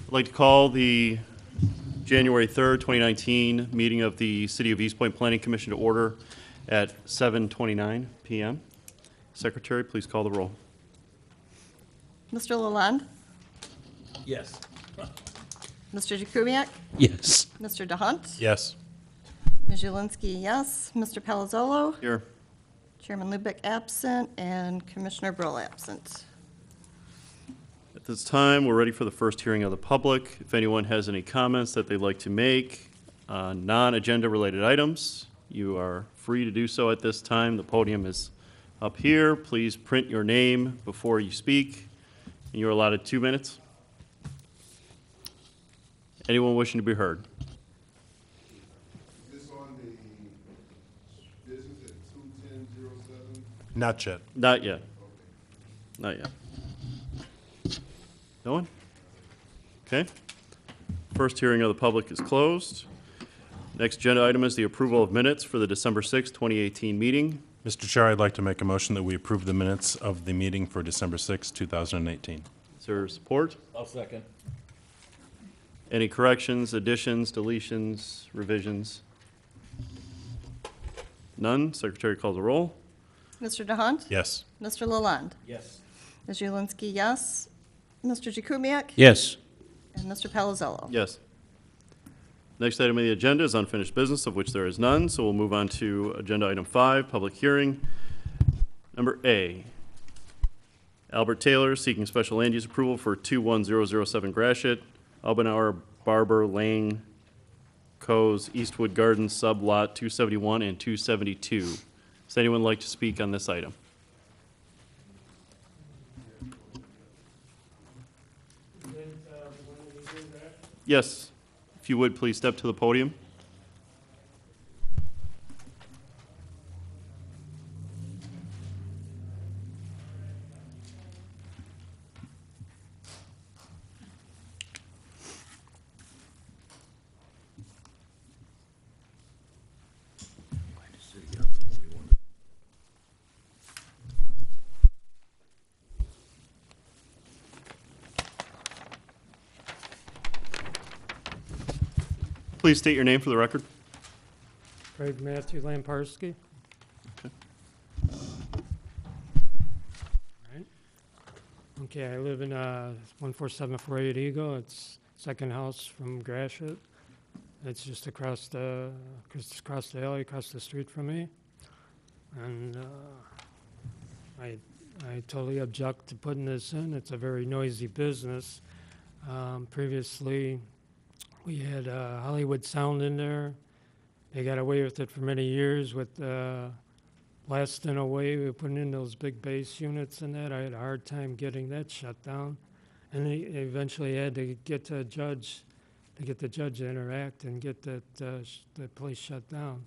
I'd like to call the January 3rd, 2019 meeting of the City of Eastpointe Planning Commission to order at 7:29 p.m. Secretary, please call the roll. Mr. Lalonde? Yes. Mr. Jakubiec? Yes. Mr. DeHunt? Yes. Ms. Julinski, yes. Mr. Palazzolo? Here. Chairman Lubick absent, and Commissioner Brill absent. At this time, we're ready for the first hearing of the public. If anyone has any comments that they'd like to make on non-agenda related items, you are free to do so at this time. The podium is up here. Please print your name before you speak. And you're allotted 2 minutes. Anyone wishing to be heard? Is this on the business at 21007? Not yet. Not yet. Not yet. No one? Okay. First hearing of the public is closed. Next agenda item is the approval of minutes for the December 6, 2018 meeting. Mr. Chair, I'd like to make a motion that we approve the minutes of the meeting for December 6, 2018. Is there support? I'll second. Any corrections, additions, deletions, revisions? None. Secretary calls the roll. Mr. DeHunt? Yes. Mr. Lalonde? Yes. Ms. Julinski, yes. Mr. Jakubiec? Yes. And Mr. Palazzolo? Yes. Next item on the agenda is unfinished business, of which there is none, so we'll move on to agenda item 5, public hearing. Number A, Albert Taylor seeking special land use approval for 21007 Gratiot, Albanauer Barber Lane, Co's Eastwood Gardens, sub-lot 271 and 272. Does anyone like to speak on this item? Yes, if you would, please step to the podium. Please state your name for the record. Craig Matthew Lamparski. Okay. Right. Okay, I live in 14748 Eagle. It's second house from Gratiot. It's just across the alley, across the street from me. And I totally object to putting this in. It's a very noisy business. Previously, we had Hollywood Sound in there. They got away with it for many years with blasting away. We were putting in those big bass units and that. I had a hard time getting that shut down. And they eventually had to get the judge to interact and get that place shut down.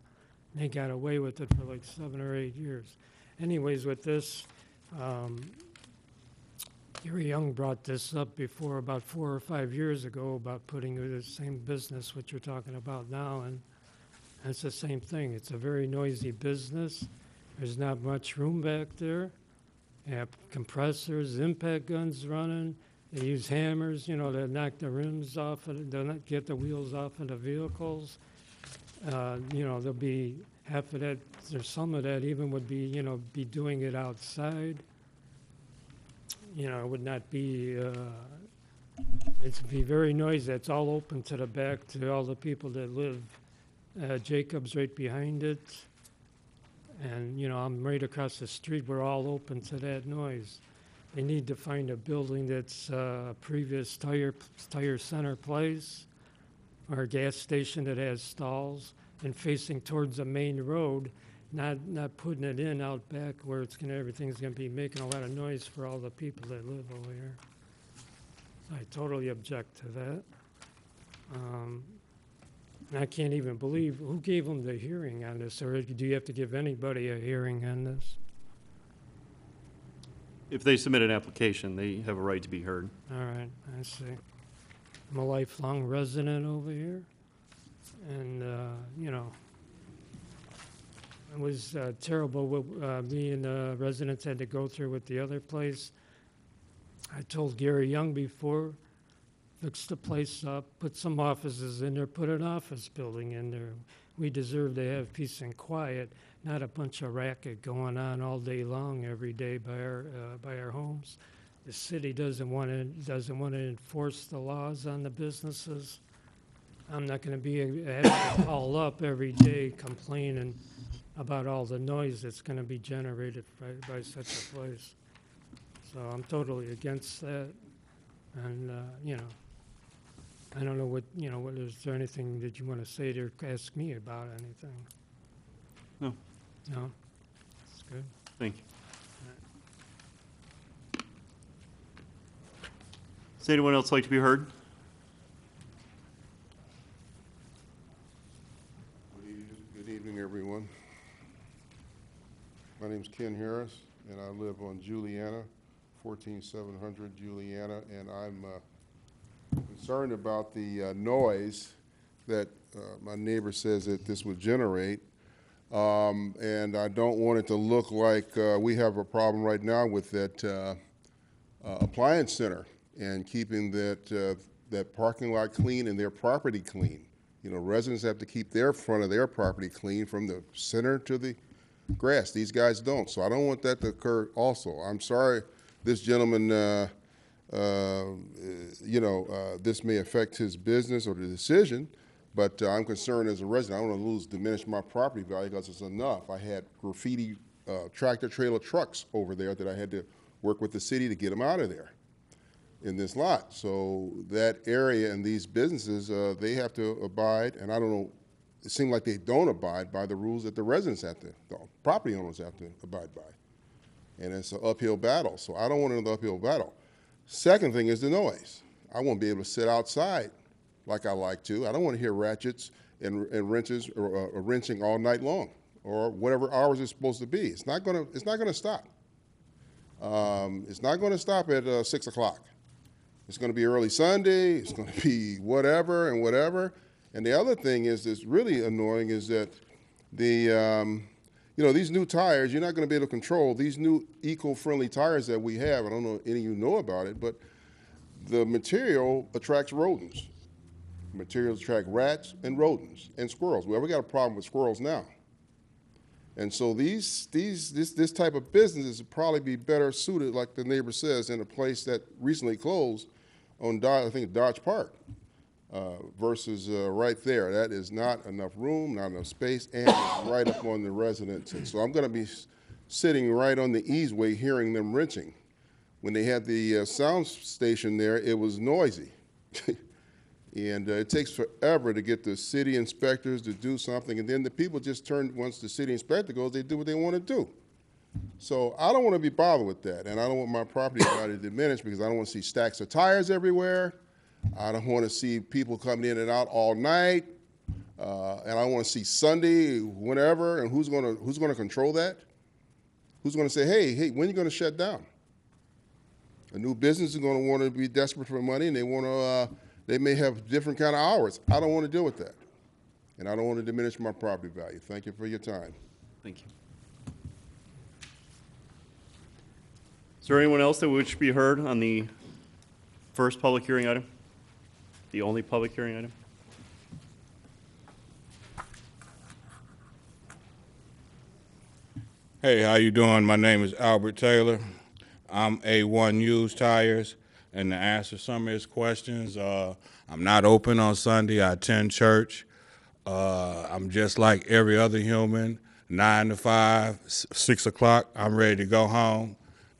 And they got away with it for like 7 or 8 years. Anyways, with this, Gary Young brought this up before about 4 or 5 years ago about putting the same business, what you're talking about now, and it's the same thing. It's a very noisy business. There's not much room back there. They have compressors, impact guns running. They use hammers, to knock the rims off, to get the wheels off of the vehicles. There'll be half of that, or some of that even would be, be doing it outside. It would not be, it'd be very noisy. It's all open to the back to all the people that live. Jacob's right behind it. And, I'm right across the street. We're all open to that noise. They need to find a building that's a previous tire center place or a gas station that has stalls and facing towards the main road. Not putting it in out back where everything's gonna be making a lot of noise for all the people that live over here. I totally object to that. And I can't even believe who gave them the hearing on this, or do you have to give anybody a hearing on this? If they submit an application, they have a right to be heard. All right, I see. I'm a lifelong resident over here, and it was terrible what me and the residents had to go through with the other place. I told Gary Young before, fix the place up, put some offices in there, put an office building in there. We deserve to have peace and quiet, not a bunch of racket going on all day long every day by our homes. The city doesn't want to enforce the laws on the businesses. I'm not going to be having to call up every day complaining about all the noise that's going to be generated by such a place. So I'm totally against that. And, I don't know what is there anything that you want to say or ask me about anything? No. No? That's good. Thank you. Does anyone else like to be heard? Good evening, everyone. My name's Ken Harris, and I live on Juliana, 14700 Juliana, and I'm concerned about the noise that my neighbor says that this would generate. And I don't want it to look like we have a problem right now with that appliance center and keeping that parking lot clean and their property clean. You know, residents have to keep their front of their property clean from the center to the grass. These guys don't, so I don't want that to occur also. I'm sorry this gentleman, this may affect his business or the decision, but I'm concerned as a resident. I don't want to diminish my property value because it's enough. I had graffiti tractor trailer trucks over there that I had to work with the city to get them out of there in this lot. So that area and these businesses, they have to abide, and I don't know, it seems like they don't abide by the rules that the residents have to, the property owners have to abide by. And it's an uphill battle, so I don't want another uphill battle. Second thing is the noise. I won't be able to sit outside like I like to. I don't want to hear ratchets and wrenches or wrenching all night long or whatever hours it's supposed to be. It's not gonna stop. It's not gonna stop at 6 o'clock. It's going to be early Sunday, it's going to be whatever and whatever. And the other thing is that's really annoying is that these new tires, you're not going to be able to control. These new eco-friendly tires that we have, I don't know if any of you know about it, but the material attracts rodents. Materials attract rats and rodents and squirrels. We got a problem with squirrels now. And so this type of business would probably be better suited, like the neighbor says, in a place that recently closed on Dodge Park versus right there. That is not enough room, not enough space, and it's right up on the residents. And so I'm going to be sitting right on the easeway hearing them wrenching. When they had the sound station there, it was noisy. And it takes forever to get the city inspectors to do something, and then the people just turn, once the city inspector goes, they do what they want to do. So I don't want to be bothered with that, and I don't want my property value to diminish because I don't want to see stacks of tires everywhere. I don't want to see people coming in and out all night, and I want to see Sunday, whenever, and who's going to control that? Who's going to say, hey, when are you going to shut down? A new business is going to want to be desperate for money, and they may have different kind of hours. I don't want to deal with that. And I don't want to diminish my property value. Thank you for your time. Thank you. Is there anyone else that would be heard on the first public hearing item? The only public hearing item? Hey, how you doing? My name is Albert Taylor. I'm A1 Used Tires. And to answer some of his questions, I'm not open on Sunday. I attend church. I'm just like every other human, 9 to 5, 6 o'clock, I'm ready to go home,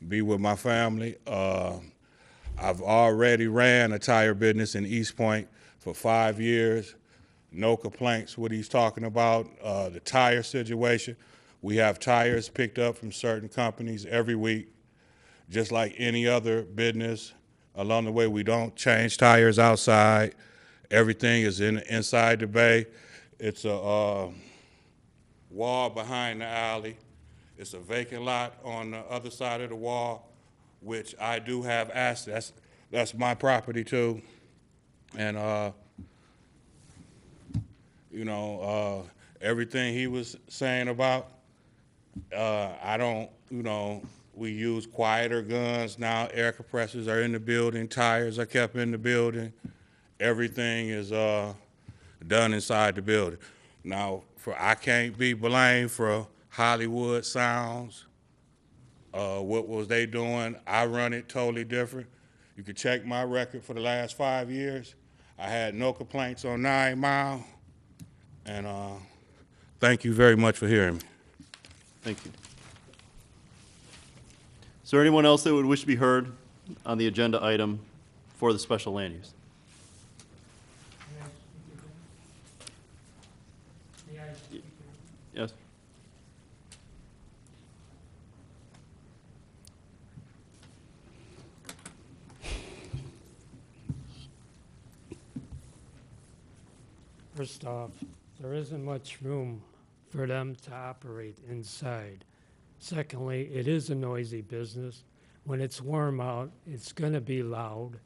be with my family. I've already ran a tire business in Eastpointe for 5 years. No complaints what he's talking about. The tire situation, we have tires picked up from certain companies every week, just like any other business. Along the way, we don't change tires outside. Everything is inside the bay. It's a wall behind the alley. It's a vacant lot on the other side of the wall, which I do have access. That's my property too. And everything he was saying about, I don't, We use quieter guns now. Air compressors are in the building. Tires are kept in the building. Everything is done inside the building. Now, I can't be blamed for Hollywood Sounds. What was they doing? I run it totally different. You can check my record for the last 5 years. I had no complaints on 9 Mile. And thank you very much for hearing me. Thank you. Is there anyone else that would wish to be heard on the agenda item for the special land use? Yes? First off, there isn't much room for them to operate inside. Secondly, it is a noisy business. When it's warm out, it's going to be loud.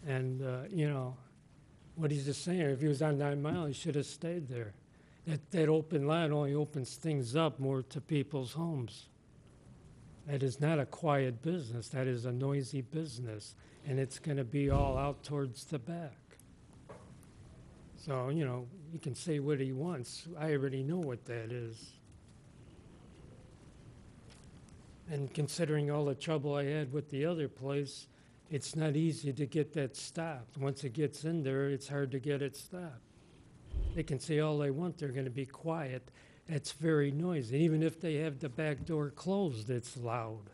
And, you know, what he's just saying, if he was on 9 Mile, he should have stayed there. That open lot only opens things up more to people's homes. That is not a quiet business. That is a noisy business. And it's going to be all out towards the back. So, you know, he can say what he wants. I already know what that is. And considering all the trouble I had with the other place, it's not easy to get that stopped. Once it gets in there, it's hard to get it stopped. They can say all they want, they're going to be quiet. It's very noisy. Even if they have the back door closed, it's loud.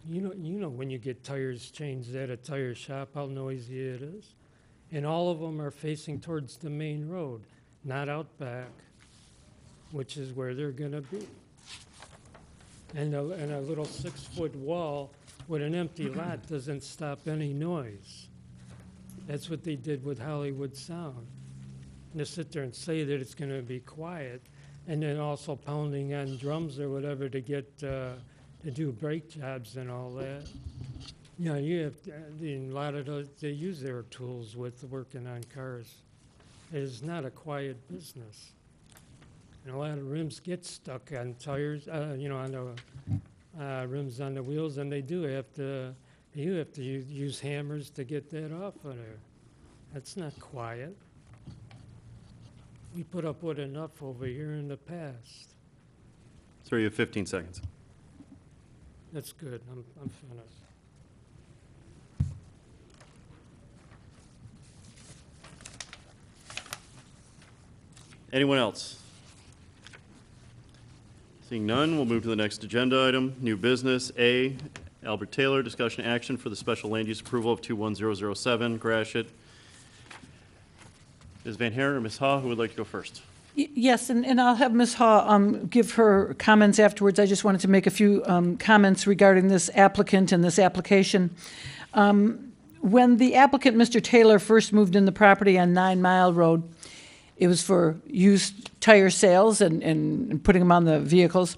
You know when you get tires changed at a tire shop, how noisy it is. And all of them are facing towards the main road, not out back, which is where they're going to be. And a little 6-foot wall with an empty lot doesn't stop any noise. That's what they did with Hollywood Sound. And to sit there and say that it's going to be quiet, and then also pounding on drums or whatever to get to do brake jobs and all that. You know, you have a lot of those, they use their tools with working on cars. It is not a quiet business. And a lot of rims get stuck on tires, you know, on the rims on the wheels, and they do have to, use hammers to get that off of there. That's not quiet. We put up with enough over here in the past. Sir, you have 15 seconds. That's good. I'm finished. Anyone else? Seeing none, we'll move to the next agenda item, new business. A, Albert Taylor, discussion action for the special land use approval of 21007 Gratiot. Ms. Van Haren or Ms. Ha, who would like to go first? Yes, and I'll have Ms. Ha give her comments afterwards. I just wanted to make a few comments regarding this applicant and this application. When the applicant, Mr. Taylor, first moved in the property on 9 Mile Road, it was for used tire sales and putting them on the vehicles.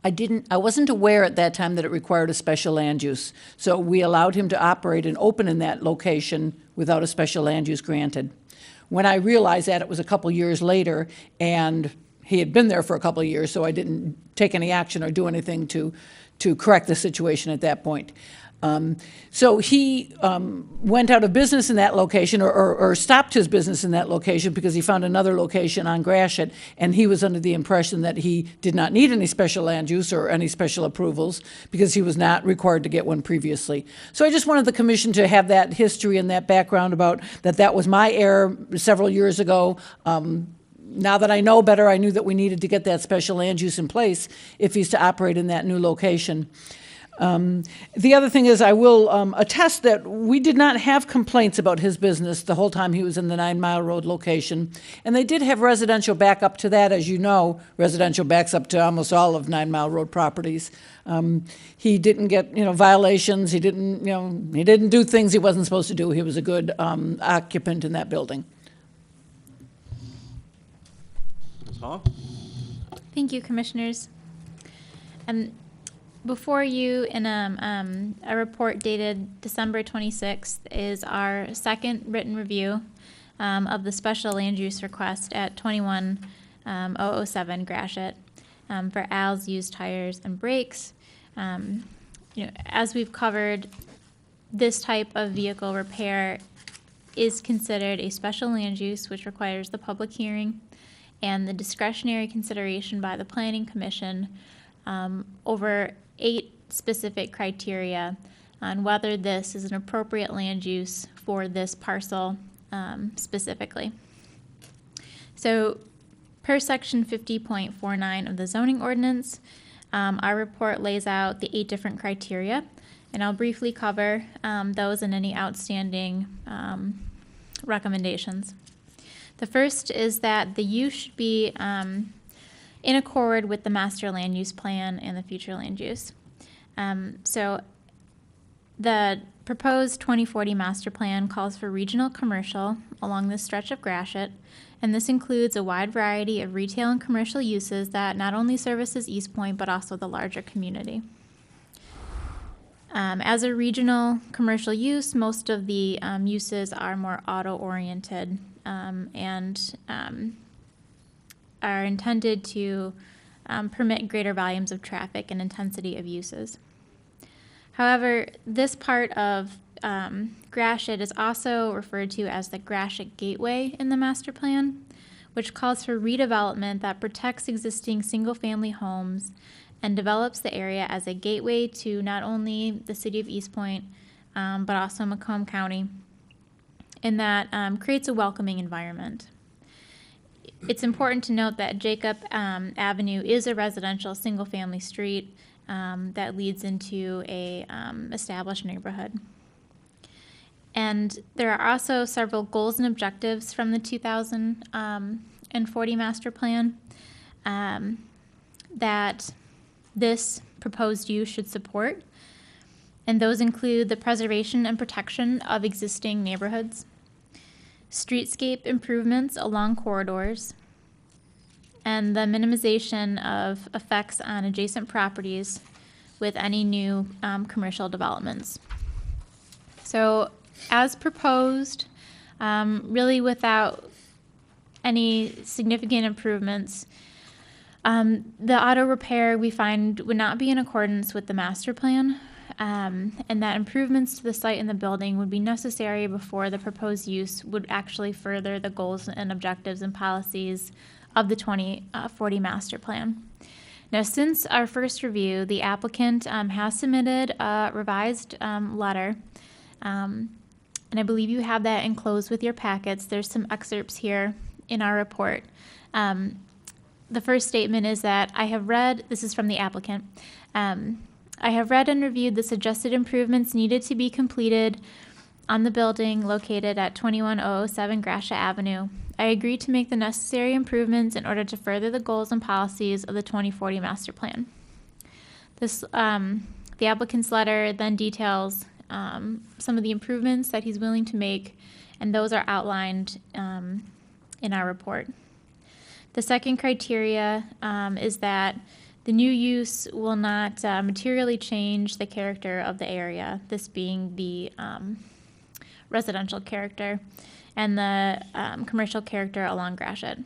I wasn't aware at that time that it required a special land use. So we allowed him to operate and open in that location without a special land use granted. When I realized that, it was a couple years later, and he had been there for a couple of years, so I didn't take any action or do anything to correct the situation at that point. So he went out of business in that location, or stopped his business in that location because he found another location on Gratiot, and he was under the impression that he did not need any special land use or any special approvals because he was not required to get one previously. So I just wanted the commission to have that history and that background about that was my error several years ago. Now that I know better, I knew that we needed to get that special land use in place if he's to operate in that new location. The other thing is I will attest that we did not have complaints about his business the whole time he was in the 9 Mile Road location. And they did have residential backup to that. As you know, residential backs up to almost all of 9 Mile Road properties. He didn't get, violations. He didn't do things he wasn't supposed to do. He was a good occupant in that building. Ms. Ha? Thank you, Commissioners. Before you, in a report dated December 26th, is our second written review of the special land use request at 21007 Gratiot. for Al's used tires and brakes. As we've covered, this type of vehicle repair is considered a special land use, which requires the public hearing and the discretionary consideration by the Planning Commission over 8 specific criteria on whether this is an appropriate land use for this parcel specifically. So, per section 50.49 of the zoning ordinance, our report lays out the 8 different criteria, and I'll briefly cover those and any outstanding recommendations. The first is that the use should be in accord with the master land use plan and the future land use. So the proposed 2040 master plan calls for regional commercial along this stretch of Gratiot, and this includes a wide variety of retail and commercial uses that not only services Eastpointe but also the larger community. As a regional commercial use, most of the uses are more auto-oriented and are intended to permit greater volumes of traffic and intensity of uses. However, this part of Gratiot is also referred to as the Gratiot Gateway in the master plan, which calls for redevelopment that protects existing single-family homes and develops the area as a gateway to not only the city of Eastpointe, but also Macomb County, and that creates a welcoming environment. It's important to note that Jacob Avenue is a residential single-family street that leads into a established neighborhood. And there are also several goals and objectives from the 2040 master plan that this proposed use should support. And those include the preservation and protection of existing neighborhoods, streetscape improvements along corridors, and the minimization of effects on adjacent properties with any new commercial developments. So, as proposed, really without any significant improvements, the auto repair we find would not be in accordance with the master plan, and that improvements to the site and the building would be necessary before the proposed use would actually further the goals and objectives and policies of the 2040 master plan. Now, since our first review, the applicant has submitted a revised letter, and I believe you have that enclosed with your packets. There's some excerpts here in our report. The first statement is that I have read, this is from the applicant, I have read and reviewed the suggested improvements needed to be completed on the building located at 21007 Gratiot Avenue. I agree to make the necessary improvements in order to further the goals and policies of the 2040 master plan. This, the applicant's letter then details some of the improvements that he's willing to make, and those are outlined in our report. The second criteria is that the new use will not materially change the character of the area, this being the residential character and the commercial character along Gratiot.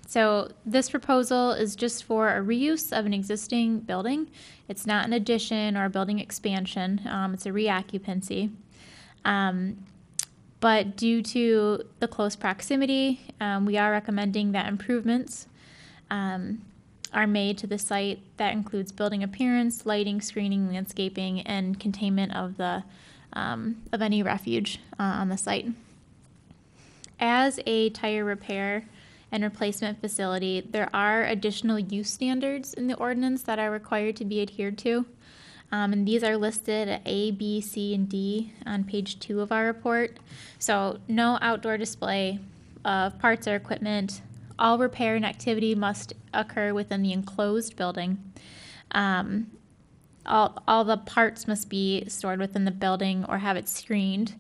So this proposal is just for a reuse of an existing building. It's not an addition or a building expansion. It's a reoccupancy. But due to the close proximity, we are recommending that improvements are made to the site that includes building appearance, lighting, screening, landscaping, and containment of the of any refuge on the site. As a tire repair and replacement facility, there are additional use standards in the ordinance that are required to be adhered to. And these are listed at A, B, C, and D on page 2 of our report. So no outdoor display of parts or equipment. All repair and activity must occur within the enclosed building. All the parts must be stored within the building or have it screened.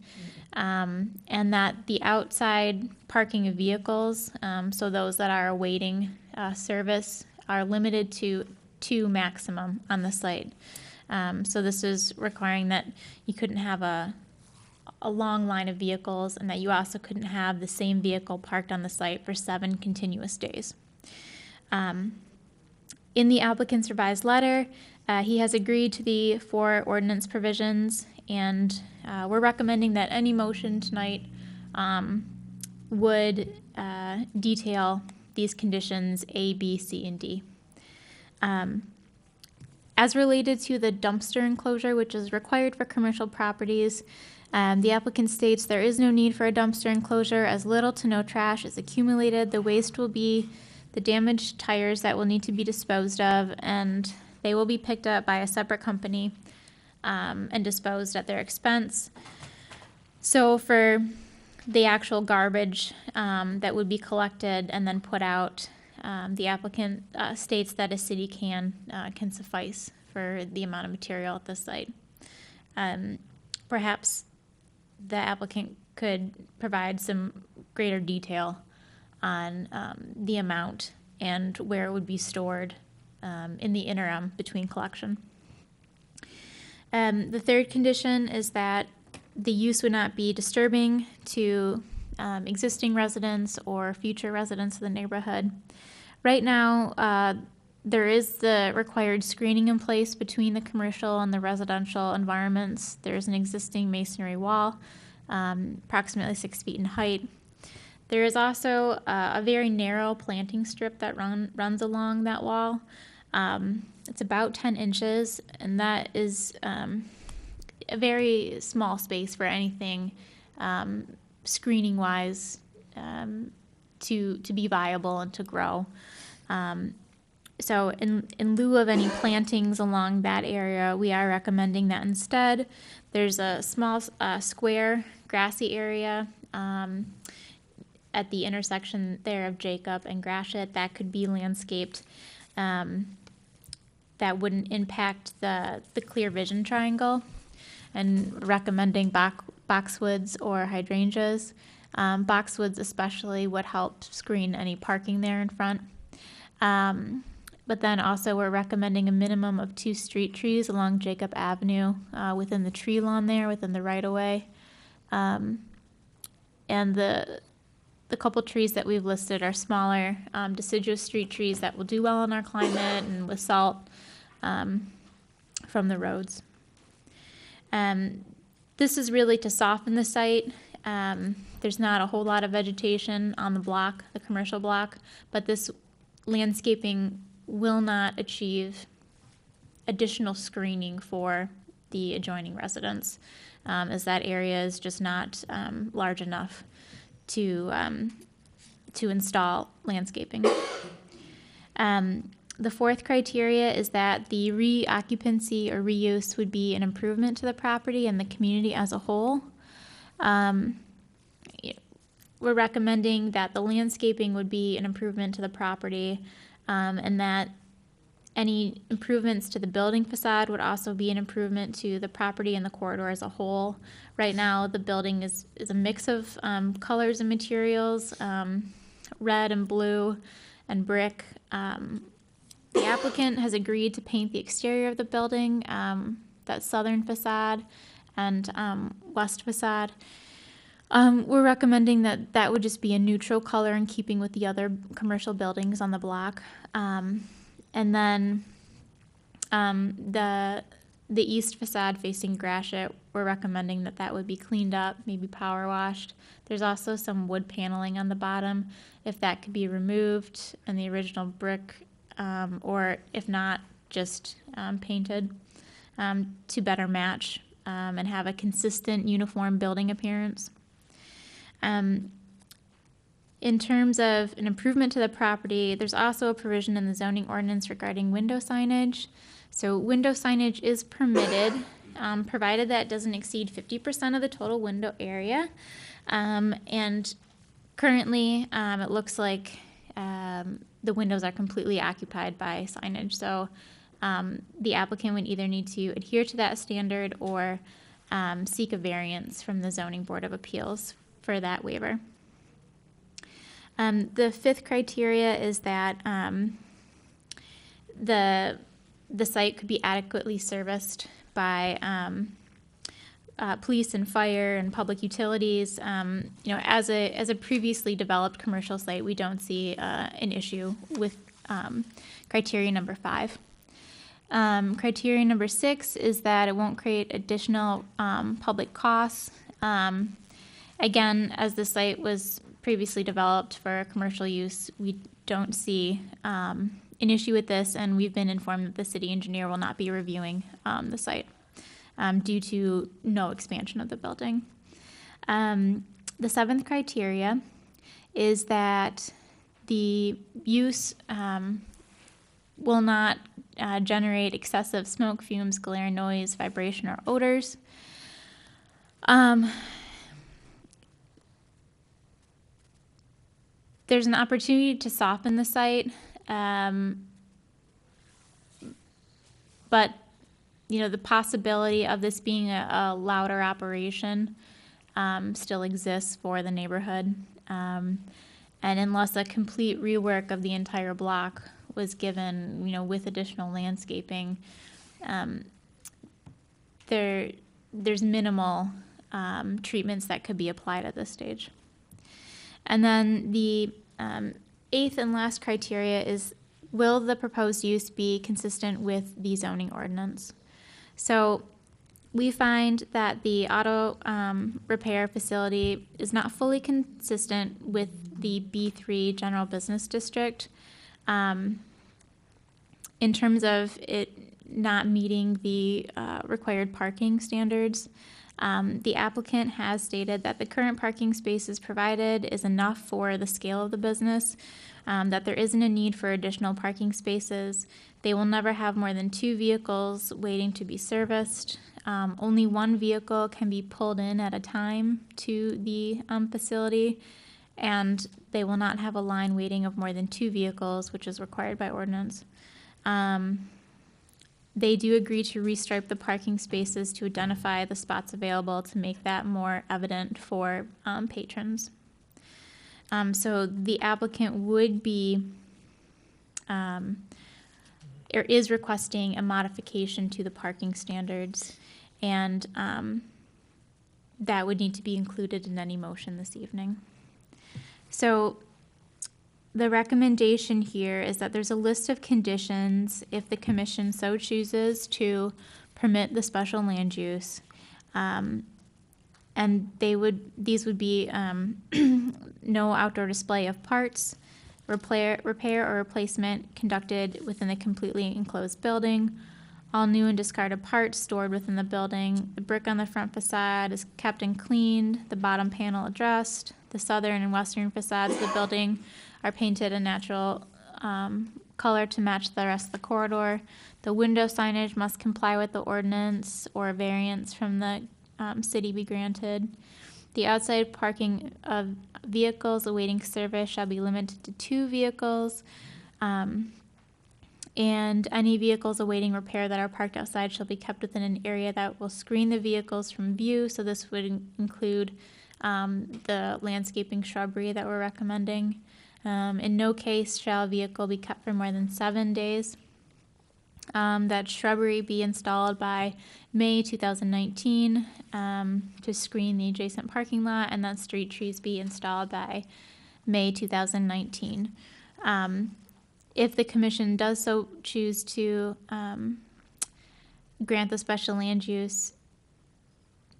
And that the outside parking of vehicles, so those that are awaiting service, are limited to 2 maximum on the site. So this is requiring that you couldn't have a long line of vehicles, and that you also couldn't have the same vehicle parked on the site for 7 continuous days. In the applicant's revised letter, he has agreed to the 4 ordinance provisions, and we're recommending that any motion tonight would detail these conditions A, B, C, and D. As related to the dumpster enclosure, which is required for commercial properties, the applicant states there is no need for a dumpster enclosure as little to no trash is accumulated. The waste will be the damaged tires that will need to be disposed of, and they will be picked up by a separate company and disposed at their expense. So for the actual garbage that would be collected and then put out, the applicant states that a city can suffice for the amount of material at this site. Perhaps the applicant could provide some greater detail on the amount and where it would be stored in the interim between collection. The third condition is that the use would not be disturbing to existing residents or future residents of the neighborhood. Right now, there is the required screening in place between the commercial and the residential environments. There's an existing masonry wall, approximately 6 feet in height. There is also a very narrow planting strip that runs along that wall. It's about 10 inches, and that is a very small space for anything screening-wise to be viable and to grow. So in lieu of any plantings along that area, we are recommending that instead there's a small square grassy area at the intersection there of Jacob and Gratiot that could be landscaped that wouldn't impact the clear vision triangle, and recommending boxwoods or hydrangeas. Boxwoods especially would help screen any parking there in front. But then also we're recommending a minimum of 2 street trees along Jacob Avenue within the tree lawn there, within the right-of-way. And the couple trees that we've listed are smaller, deciduous street trees that will do well in our climate and with salt from the roads. This is really to soften the site. There's not a whole lot of vegetation on the block, the commercial block, but this landscaping will not achieve additional screening for the adjoining residents, as that area is just not large enough to install landscaping. The fourth criteria is that the reoccupancy or reuse would be an improvement to the property and the community as a whole. We're recommending that the landscaping would be an improvement to the property, and that any improvements to the building facade would also be an improvement to the property and the corridor as a whole. Right now, the building is a mix of colors and materials, red and blue and brick. The applicant has agreed to paint the exterior of the building, that southern facade and west facade. We're recommending that would just be a neutral color in keeping with the other commercial buildings on the block. And then the east facade facing Gratiot, we're recommending that would be cleaned up, maybe power washed. There's also some wood paneling on the bottom, if that could be removed, and the original brick, or if not, just painted to better match and have a consistent, uniform building appearance. In terms of an improvement to the property, there's also a provision in the zoning ordinance regarding window signage. So window signage is permitted, provided that it doesn't exceed 50% of the total window area. And currently, it looks like the windows are completely occupied by signage. So the applicant would either need to adhere to that standard or seek a variance from the Zoning Board of Appeals for that waiver. The fifth criteria is that the site could be adequately serviced by police and fire and public utilities. As a previously developed commercial site, we don't see an issue with criteria number 5. Criteria number 6 is that it won't create additional public costs. Again, as the site was previously developed for commercial use, we don't see an issue with this, and we've been informed that the city engineer will not be reviewing the site due to no expansion of the building. The 7th criteria is that the use will not generate excessive smoke, fumes, glare, noise, vibration, or odors. There's an opportunity to soften the site, but the possibility of this being a louder operation still exists for the neighborhood. And unless a complete rework of the entire block was given, with additional landscaping, there's minimal treatments that could be applied at this stage. And then the 8th and last criteria is, will the proposed use be consistent with the zoning ordinance? So we find that the auto repair facility is not fully consistent with the B3 general business district in terms of it not meeting the required parking standards. The applicant has stated that the current parking spaces provided is enough for the scale of the business, that there isn't a need for additional parking spaces. They will never have more than 2 vehicles waiting to be serviced. Only 1 vehicle can be pulled in at a time to the facility, and they will not have a line waiting of more than 2 vehicles, which is required by ordinance. They do agree to restripe the parking spaces to identify the spots available to make that more evident for patrons. So the applicant would be, or is requesting a modification to the parking standards, and that would need to be included in any motion this evening. So the recommendation here is that there's a list of conditions if the commission so chooses to permit the special land use. And these would be no outdoor display of parts, repair or replacement conducted within the completely enclosed building, all new and discarded parts stored within the building, the brick on the front facade is kept and cleaned, the bottom panel addressed, the southern and western facades of the building are painted a natural color to match the rest of the corridor. The window signage must comply with the ordinance, or a variance from the city be granted. The outside parking of vehicles awaiting service shall be limited to 2 vehicles. And any vehicles awaiting repair that are parked outside shall be kept within an area that will screen the vehicles from view. So this would include the landscaping shrubbery that we're recommending. In no case shall a vehicle be kept for more than 7 days. That shrubbery be installed by May 2019 to screen the adjacent parking lot, and that street trees be installed by May 2019. If the commission does so choose to grant the special land use,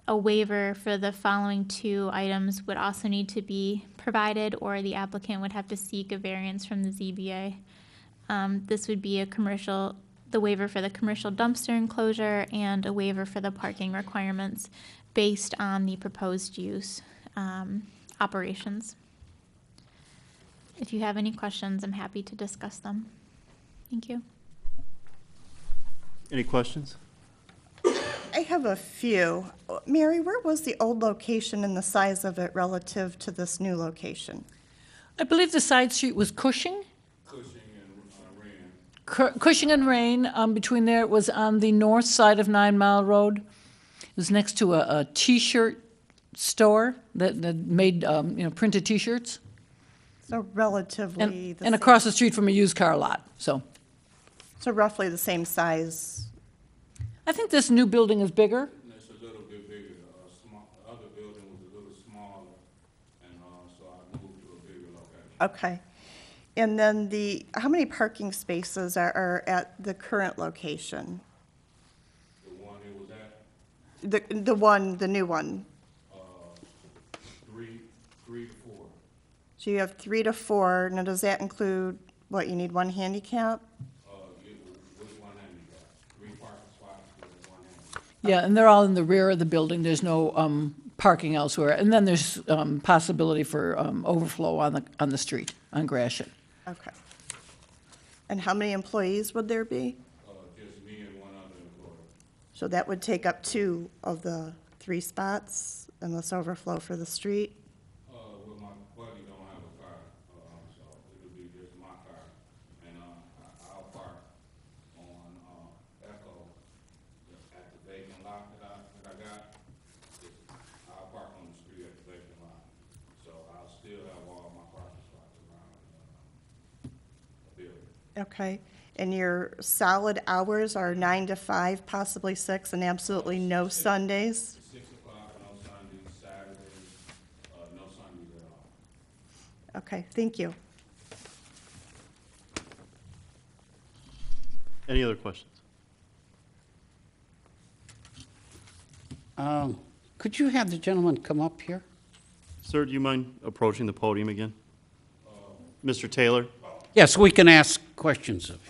a waiver for the following 2 items would also need to be provided, or the applicant would have to seek a variance from the ZBA. This would be the waiver for the commercial dumpster enclosure and a waiver for the parking requirements based on the proposed use operations. If you have any questions, I'm happy to discuss them. Thank you. Any questions? I have a few. Mary, where was the old location and the size of it relative to this new location? I believe the side street was Cushing. Cushing and Rain. Cushing and Rain. Between there, it was on the north side of 9 Mile Road. It was next to a T-shirt store that made printed T-shirts, So relatively the and same. across the street from a used car lot. So So roughly the same size. I think this new building is bigger. It's a little bit bigger. The other building was a little smaller, and so I moved to a bigger location. Okay. And then how many parking spaces are at the current location? The one it was at, The new one? three to four. So you have 3 to 4. Now, does that include, what, you need one handicap? With one handicap, 3 parking spots with one handicap. Yeah, and they're all in the rear of the building. There's no parking elsewhere. And then there's possibility for overflow on the street, on Gratiot. Okay. And how many employees would there be? Just me and one other employee. So that would take up 2 of the 3 spots, and this overflow for the street? Well, my buddy don't have a car, so it'll be just my car. And, I'll park on, Echo, at the vacant lot that I got. I'll park on the street at the vacant lot. So I'll still have all my parking spots around, the building. Okay. And your solid hours are 9 to 5, possibly 6, and absolutely no Sundays? 6 o'clock, no Sundays, Saturdays, no Sundays at all. Okay, thank you. Any other questions? Could you have the gentleman come up here? Sir, do you mind approaching the podium again? Mr. Taylor? Yes, we can ask questions of you.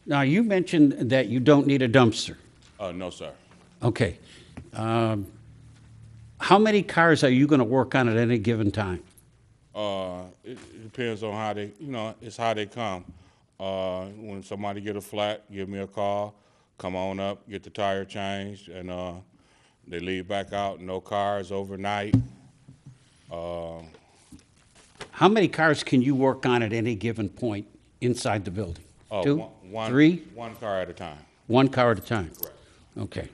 Now, you mentioned that you don't need a dumpster. No, sir. Okay. How many cars are you going to work on at any given time? It depends on how they, it's how they come. When somebody get a flat, give me a call, come on up, get the tire changed, and they leave back out, no cars overnight. How many cars can you work on at any given point inside the building? Two? One, 3? One car at a time. One car at a time? Correct. Okay.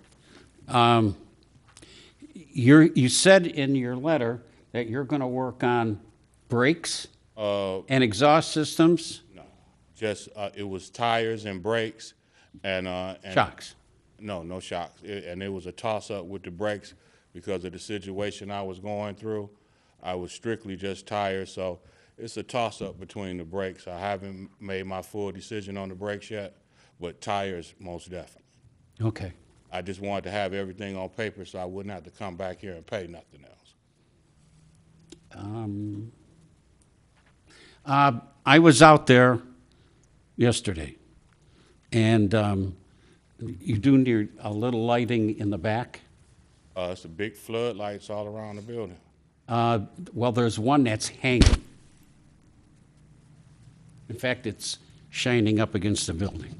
You said in your letter that you're going to work on brakes and exhaust systems? No, just it was tires and brakes, and Shocks? No shocks. And it was a toss-up with the brakes because of the situation I was going through. I was strictly just tires, so it's a toss-up between the brakes. I haven't made my full decision on the brakes yet, but tires most definitely. Okay. I just wanted to have everything on paper so I wouldn't have to come back here and pay nothing else. I was out there yesterday, and you do need a little lighting in the back. It's a big floodlights all around the building. Well, there's one that's hanging. In fact, it's shining up against the building.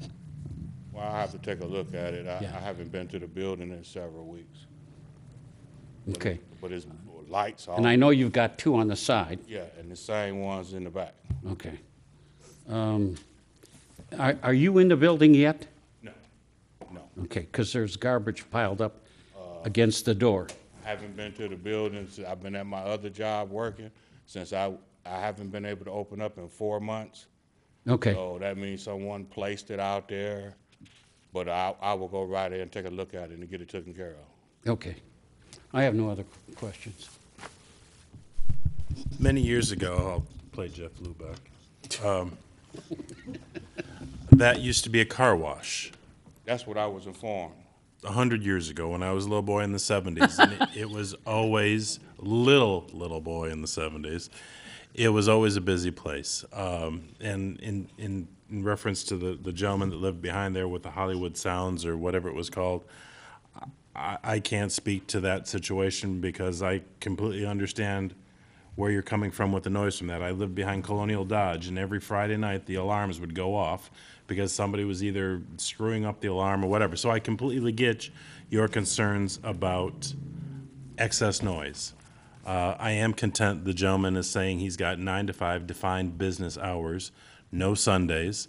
Well, I'll have to take a look at it. Yeah. I haven't been to the building in several weeks. Okay. But it's lights all. And I know you've got 2 on the side. Yeah, and the same ones in the back. Okay. Are you in the building yet? No. Okay, because there's garbage piled up against the door. Haven't been to the building. I've been at my other job working since I haven't been able to open up in 4 months. Okay. So that means someone placed it out there, but I will go right in and take a look at it and get it taken care of. Okay. I have no other questions. Many years ago, I'll play Jeff Lubeck. That used to be a car wash. That's what I was informed. 100 years ago, when I was a little boy in the 70s, and it was always little boy in the 70s. It was always a busy place. And in reference to the gentleman that lived behind there with the Hollywood Sounds or whatever it was called, I can't speak to that situation because I completely understand where you're coming from with the noise from that. I lived behind Colonial Dodge, and every Friday night the alarms would go off because somebody was either screwing up the alarm or whatever. So I completely get your concerns about excess noise. I am content the gentleman is saying he's got 9 to 5 defined business hours, no Sundays.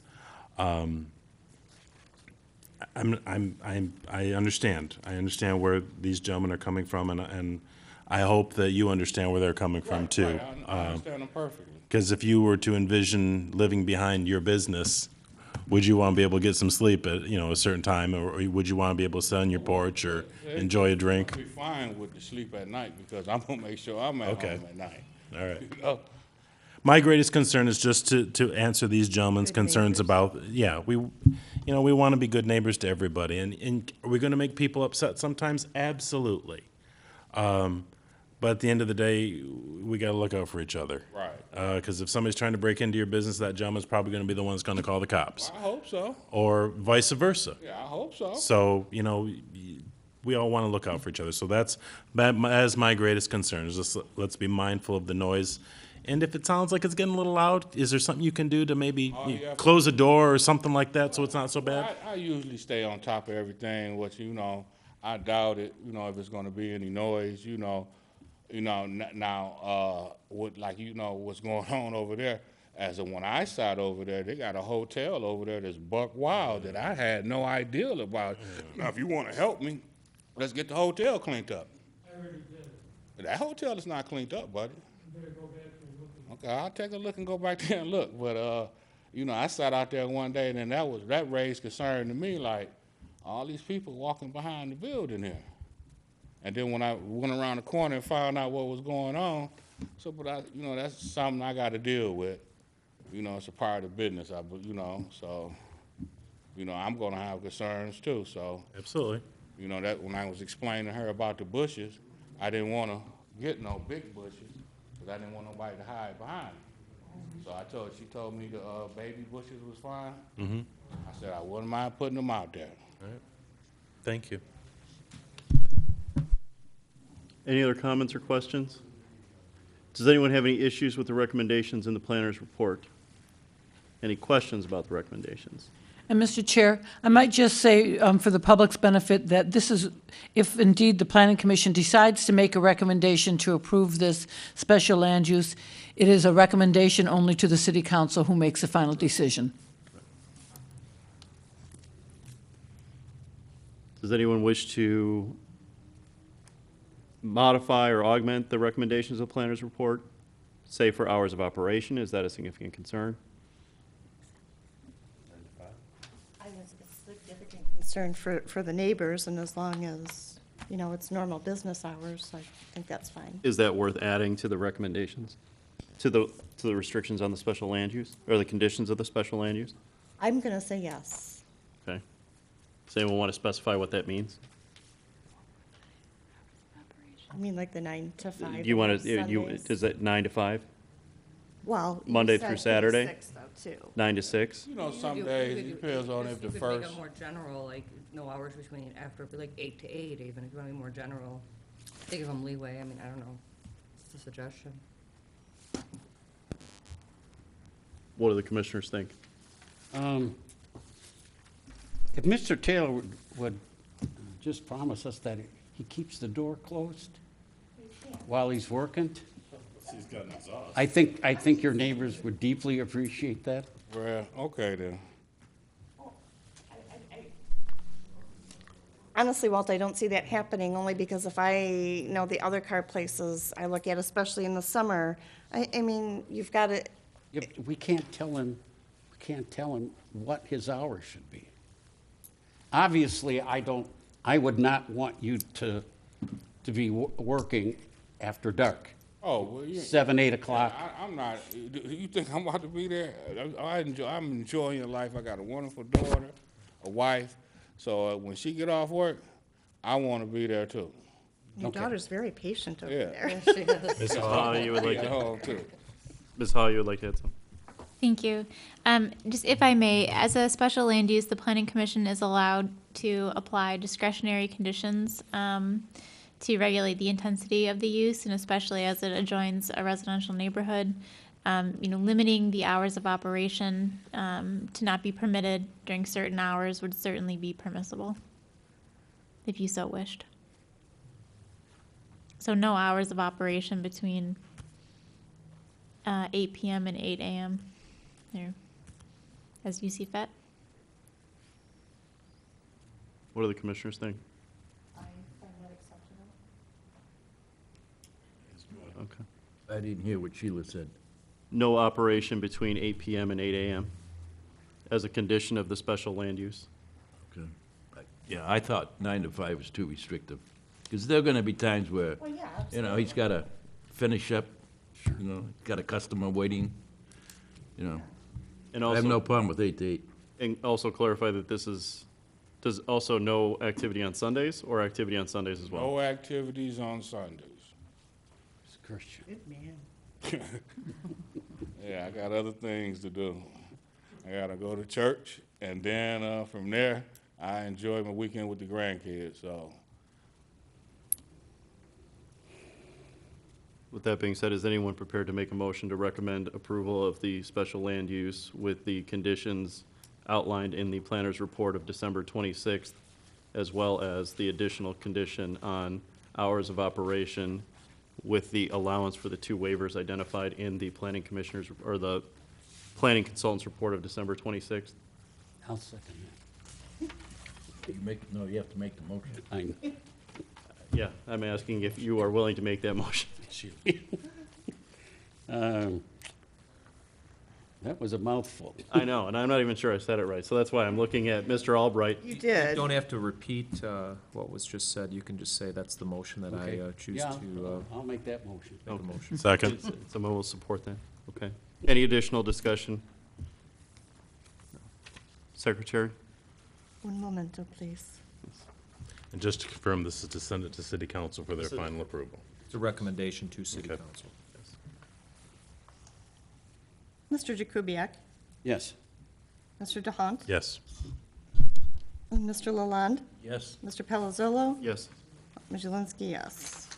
I understand. I understand where these gentlemen are coming from, and I hope that you understand where they're coming from too. Right. I understand them perfectly. Because if you were to envision living behind your business Would you want to be able to get some sleep at, a certain time, or would you want to be able to sit on your porch or enjoy a drink? I'll be fine with the sleep at night because I'm gonna make sure I'm at Okay. home at night. All right. You know? My greatest concern is just to answer these gentlemen's concerns about, we want to be good neighbors to everybody. And are we going to make people upset sometimes? Absolutely. But at the end of the day, we got to look out for each other. Right. Because if somebody's trying to break into your business, that gentleman's probably going to be the one that's going to call the cops, I hope so. or vice versa. Yeah, I hope so. So, we all want to look out for each other. So that is my greatest concern, is just let's be mindful of the noise. And if it sounds like it's getting a little loud, is there something you can do to maybe Yeah. close a door or something like that so it's not so bad? I usually stay on top of everything, which, I doubt it, if it's gonna be any noise, now, with what's going on over there. As of when I sat over there, they got a hotel over there that's buck wild that I had no idea about. Now, if you wanna help me, let's get the hotel cleaned up. I already did. That hotel is not cleaned up, buddy. You better go back and look. Okay, I'll take a look and go back there and look. But I sat out there one day, and then that raised concern to me, like all these people walking behind the building here. And then when I went around the corner and found out what was going on, but that's something I got to deal with. It's a part of the business. So I'm gonna have concerns too. So Absolutely. that when I was explaining to her about the bushes, I didn't want to get no big bushes. Because I didn't want nobody to hide behind me. So she told me the baby bushes was fine. Mm-hmm. I said I wouldn't mind putting them out there. All right. Thank you. Any other comments or questions? Does anyone have any issues with the recommendations in the planner's report? Any questions about the recommendations? And Mr. Chair, I might just say, for the public's benefit, that this is, if indeed the Planning Commission decides to make a recommendation to approve this special land use, it is a recommendation only to the City Council, who makes the final decision. Does anyone wish to modify or augment the recommendations of the planner's report? Say for hours of operation, is that a significant concern? Concern for the neighbors, and as long as, it's normal business hours, I think that's fine. Is that worth adding to the recommendations? To the restrictions on the special land use, or the conditions of the special land use? I'm going to say yes. Okay. Does anyone want to specify what that means? I mean, like the 9 to 5. Do you want on to, Sundays. is that 9 to 5? Well, you Monday said through 8 to Saturday? 6 though, too. 9 to 6? Some days it depends on if the You could first. make it more general, like no hours between, after, like 8 to 8 even, if you want to be more general. They give them leeway, I mean, I don't know, it's a suggestion. What do the commissioners think? If Mr. Taylor would just promise us that he keeps the door closed while he's working, I think your neighbors would deeply appreciate that. Well, okay then. Honestly, Walt, I don't see that happening, only because if I know the other car places I look at, especially in the summer, I mean, you've got to, We can't tell him what his hours should be. Obviously, I would not want you to be working after dark, Oh, well, 7, 8 o'clock. I'm not. You think I'm about to be there? I'm enjoying life. I got a wonderful daughter, a wife. So when she get off work, I want to be there too. your Okay. daughter's very patient over Yeah. there. Ms. Hall, you would like At to, home too. Ms. Hall, you would like to add something? Thank you. Just if I may, as a special land use, the planning commission is allowed to apply discretionary conditions to regulate the intensity of the use, and especially as it adjoins a residential neighborhood. Limiting the hours of operation to not be permitted during certain hours would certainly be permissible, if you so wished. So no hours of operation between 8 p.m. and 8 a.m. there, as you see fit. What do the commissioners think? Okay. I didn't hear what Sheila said. No operation between 8 p.m. and 8 a.m. as a condition of the special land use. Okay. Yeah, I thought 9 to 5 was too restrictive, because there are gonna be times where, Well, yeah, you know, he's gotta finish up, you know, got a customer waiting, you know. And I have no also, problem with 8 to 8. and also clarify that this is, does also no activity on Sundays or activity on Sundays as well? No activities on Sundays. It's Christian. Yeah, I got other things to do. I gotta go to church, and then from there, I enjoy my weekend with the grandkids, so. With that being said, is anyone prepared to make a motion to recommend approval of the special land use with the conditions outlined in the planner's report of December 26th, as well as the additional condition on hours of operation with the allowance for the 2 waivers identified in the planning commissioner's, or the planning consultant's report of December 26th? I'll second No, you have to make the motion. that. Yeah, I'm asking if you are willing to make that motion. That was a mouthful. I know, and I'm not even sure I said it right, so that's why I'm looking at Mr. Albright. You did. Don't have to repeat what was just said. You can just say that's the motion that I Okay. choose Yeah, to I'll make that motion. make a motion. Second. Someone will support that, okay. Any additional discussion? Secretary? One momento, please. And just to confirm, this is to send it to city council for their final approval. It's a recommendation to city Okay. council. Mr. Jakubiec, Yes. Mr. DeHunt, Yes. and Mr. Lalonde, Yes? Mr. Palazzolo, Yes. Ms. Jelinski, yes.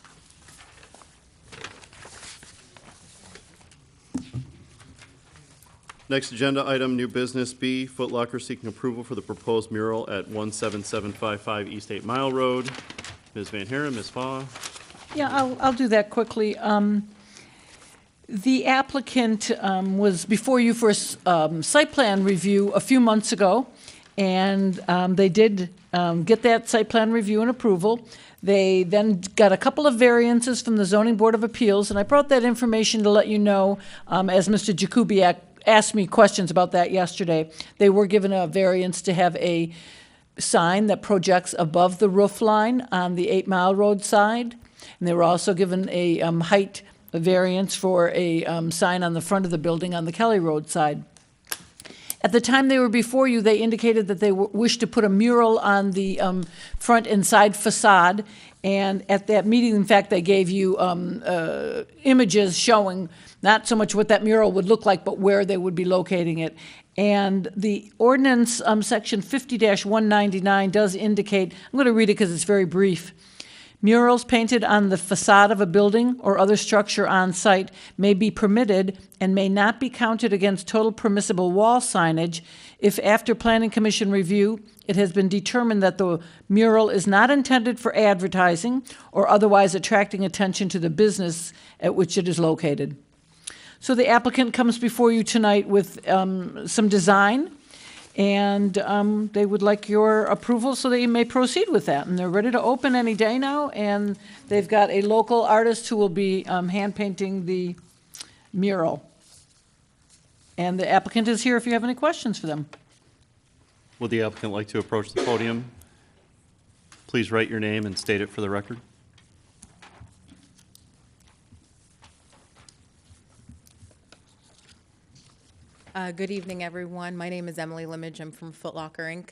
Next agenda item, new business B, Foot Locker seeking approval for the proposed mural at 17755 East 8 Mile Road. Ms. Van Haren, Ms. Faw. Yeah, I'll do that quickly. The applicant was before you for site plan review a few months ago, and they did get that site plan review and approval. They then got a couple of variances from the Zoning Board of Appeals, and I brought that information to let you know, as Mr. Jakubiec asked me questions about that yesterday. They were given a variance to have a sign that projects above the roof line on the 8 Mile Road side, and they were also given a height variance for a sign on the front of the building on the Kelly Road side. At the time they were before you, they indicated that they wished to put a mural on the front and side facade, and at that meeting, in fact, they gave you images showing not so much what that mural would look like, but where they would be locating it. And the ordinance, section 50-199 does indicate, I'm going to read it because it's very brief. Murals painted on the facade of a building or other structure on site may be permitted and may not be counted against total permissible wall signage if after Planning Commission review, it has been determined that the mural is not intended for advertising or otherwise attracting attention to the business at which it is located. So the applicant comes before you tonight with some design, and they would like your approval so that you may proceed with that. And they're ready to open any day now, and they've got a local artist who will be hand painting the mural. And the applicant is here if you have any questions for them. Would the applicant like to approach the podium? Please write your name and state it for the record. Good evening, everyone. My name is Emily Limage. I'm from Foot Locker, Inc.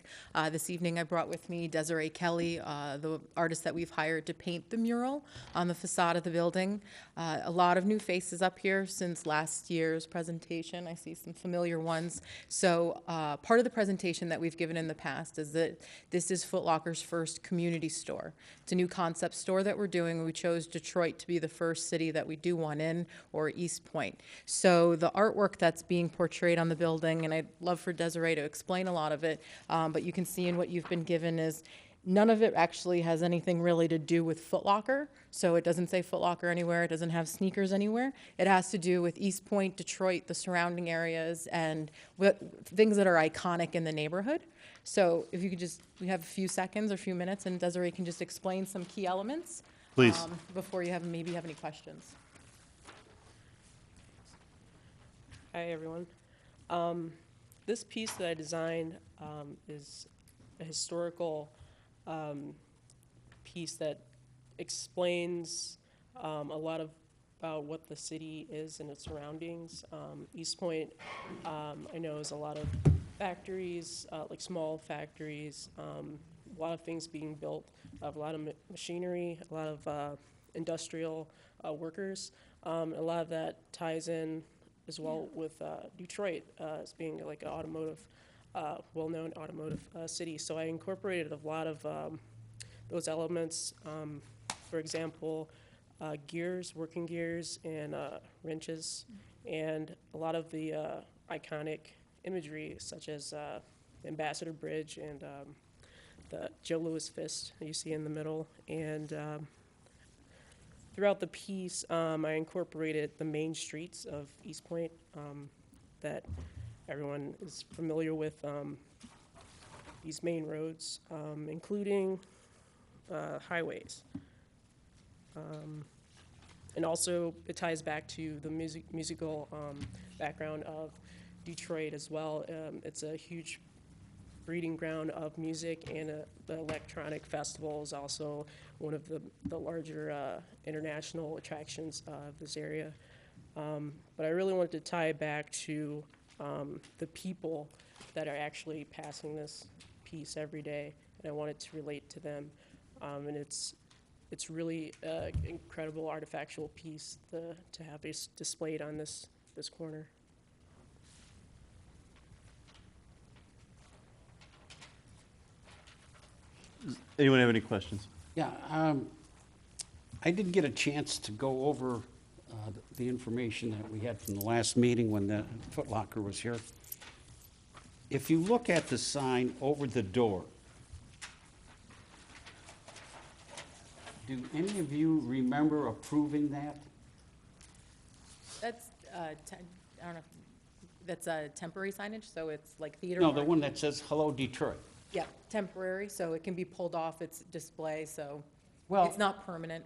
This evening, I brought with me Desiree Kelly, the artist that we've hired to paint the mural on the facade of the building. A lot of new faces up here since last year's presentation. I see some familiar ones. So part of the presentation that we've given in the past is that this is Foot Locker's first community store. It's a new concept store that we're doing. We chose Detroit to be the first city that we do one in, or Eastpointe. So the artwork that's being portrayed on the building, and I'd love for Desiree to explain a lot of it, but you can see in what you've been given is none of it actually has anything really to do with Foot Locker. So it doesn't say Foot Locker anywhere. It doesn't have sneakers anywhere. It has to do with Eastpointe, Detroit, the surrounding areas, and things that are iconic in the neighborhood. So if you could just, we have a few seconds or a few minutes, and Desiree can just explain some key elements. Please. Before you maybe have any questions. Hi, everyone. this piece that I designed is a historical piece that explains a lot of about what the city is and its surroundings. Eastpointe, I know, is a lot of factories, like small factories, a lot of things being built, a lot of machinery, a lot of industrial workers. A lot of that ties in as well with Detroit as being like an automotive, well-known automotive city. So I incorporated a lot of those elements. For example, gears, working gears, and wrenches, and a lot of the iconic imagery, such as Ambassador Bridge and the Joe Louis fist that you see in the middle. And throughout the piece, I incorporated the main streets of Eastpointe that everyone is familiar with, these main roads, including highways. And also, it ties back to the musical background of Detroit as well. It's a huge breeding ground of music, and the electronic festival is also one of the larger international attractions of this area. But I really wanted to tie it back to the people that are actually passing this piece every day, and I wanted to relate to them. And it's really an incredible artifactual piece to have displayed on this corner. Anyone have any questions? Yeah, I did get a chance to go over the information that we had from the last meeting when the Foot Locker was here. If you look at the sign over the door, do any of you remember approving that? That's, I don't know, that's a temporary signage, so it's like theater. No, the mark. one that says "Hello Detroit." Yeah, temporary, so it can be pulled off its display, so Well- it's not permanent.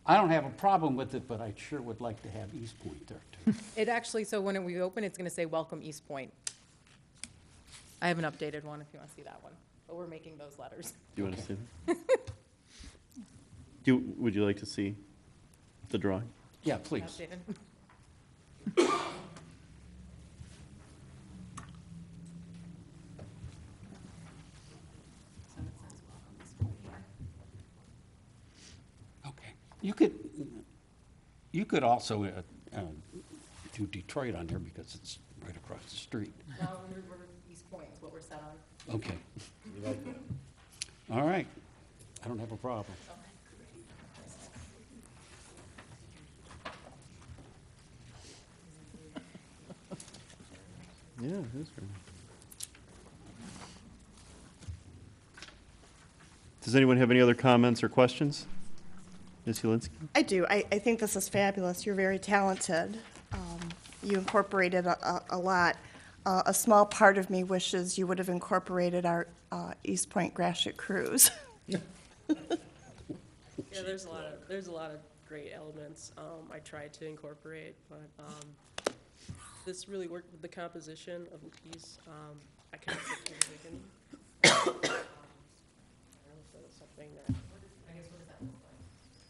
I don't have a problem with it, but I sure would like to have Eastpointe there too. It actually, so when we open, it's gonna say "Welcome Eastpointe." I have an updated one if you wanna see that one, but we're making those letters. Do you want to see that? Would you like to see the drawing? Yeah, please. Updated. Okay. You could also do Detroit on there because it's right across the street. No, we're Eastpointe is what we're set on. Okay. All right. I don't have a problem. Yeah, it is very nice. Does anyone have any other comments or questions? Ms. Ulinski? I do. I think this is fabulous. You're very talented. You incorporated a lot. A small part of me wishes you would have incorporated our Eastpointe Gratiot cruise. Yeah, there's a lot of great elements I tried to incorporate, but this really worked with the composition of the piece. I kind of put music in. So it's something that. I guess what does that look like?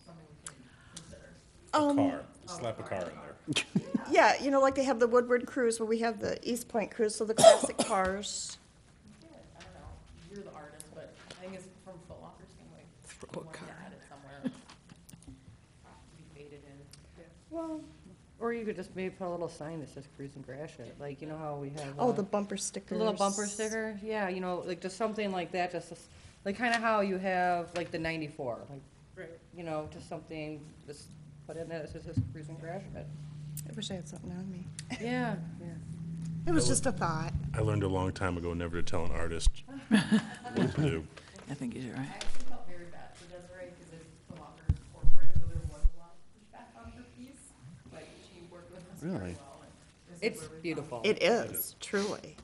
Something we can consider. Car, slap a car in there. Yeah, like they have the Woodward cruise, where we have the Eastpointe cruise, so the classic cars. I don't know, you're the artist, but I think it's from Foot Locker's anyway. Throw a car. Had it somewhere. Be faded in. Well, or you could just maybe put a little sign that says Cruising Gratiot, like, you know how we have. Oh, the bumper stickers. The little bumper sticker, yeah, like just something like that, like kind of how you have like the 94, like, Right. just something, just put in that, it says Cruising Gratiot. I wish I had something on me. Yeah, yeah. It was just a thought. I learned a long time ago never to tell an artist what to do. I think you're right. I actually felt very bad for Desiree because it's Foot Locker's corporate, so there was a lot of pushback on her piece, but she worked with us very Really? well. And this is It's where we beautiful. It is, truly.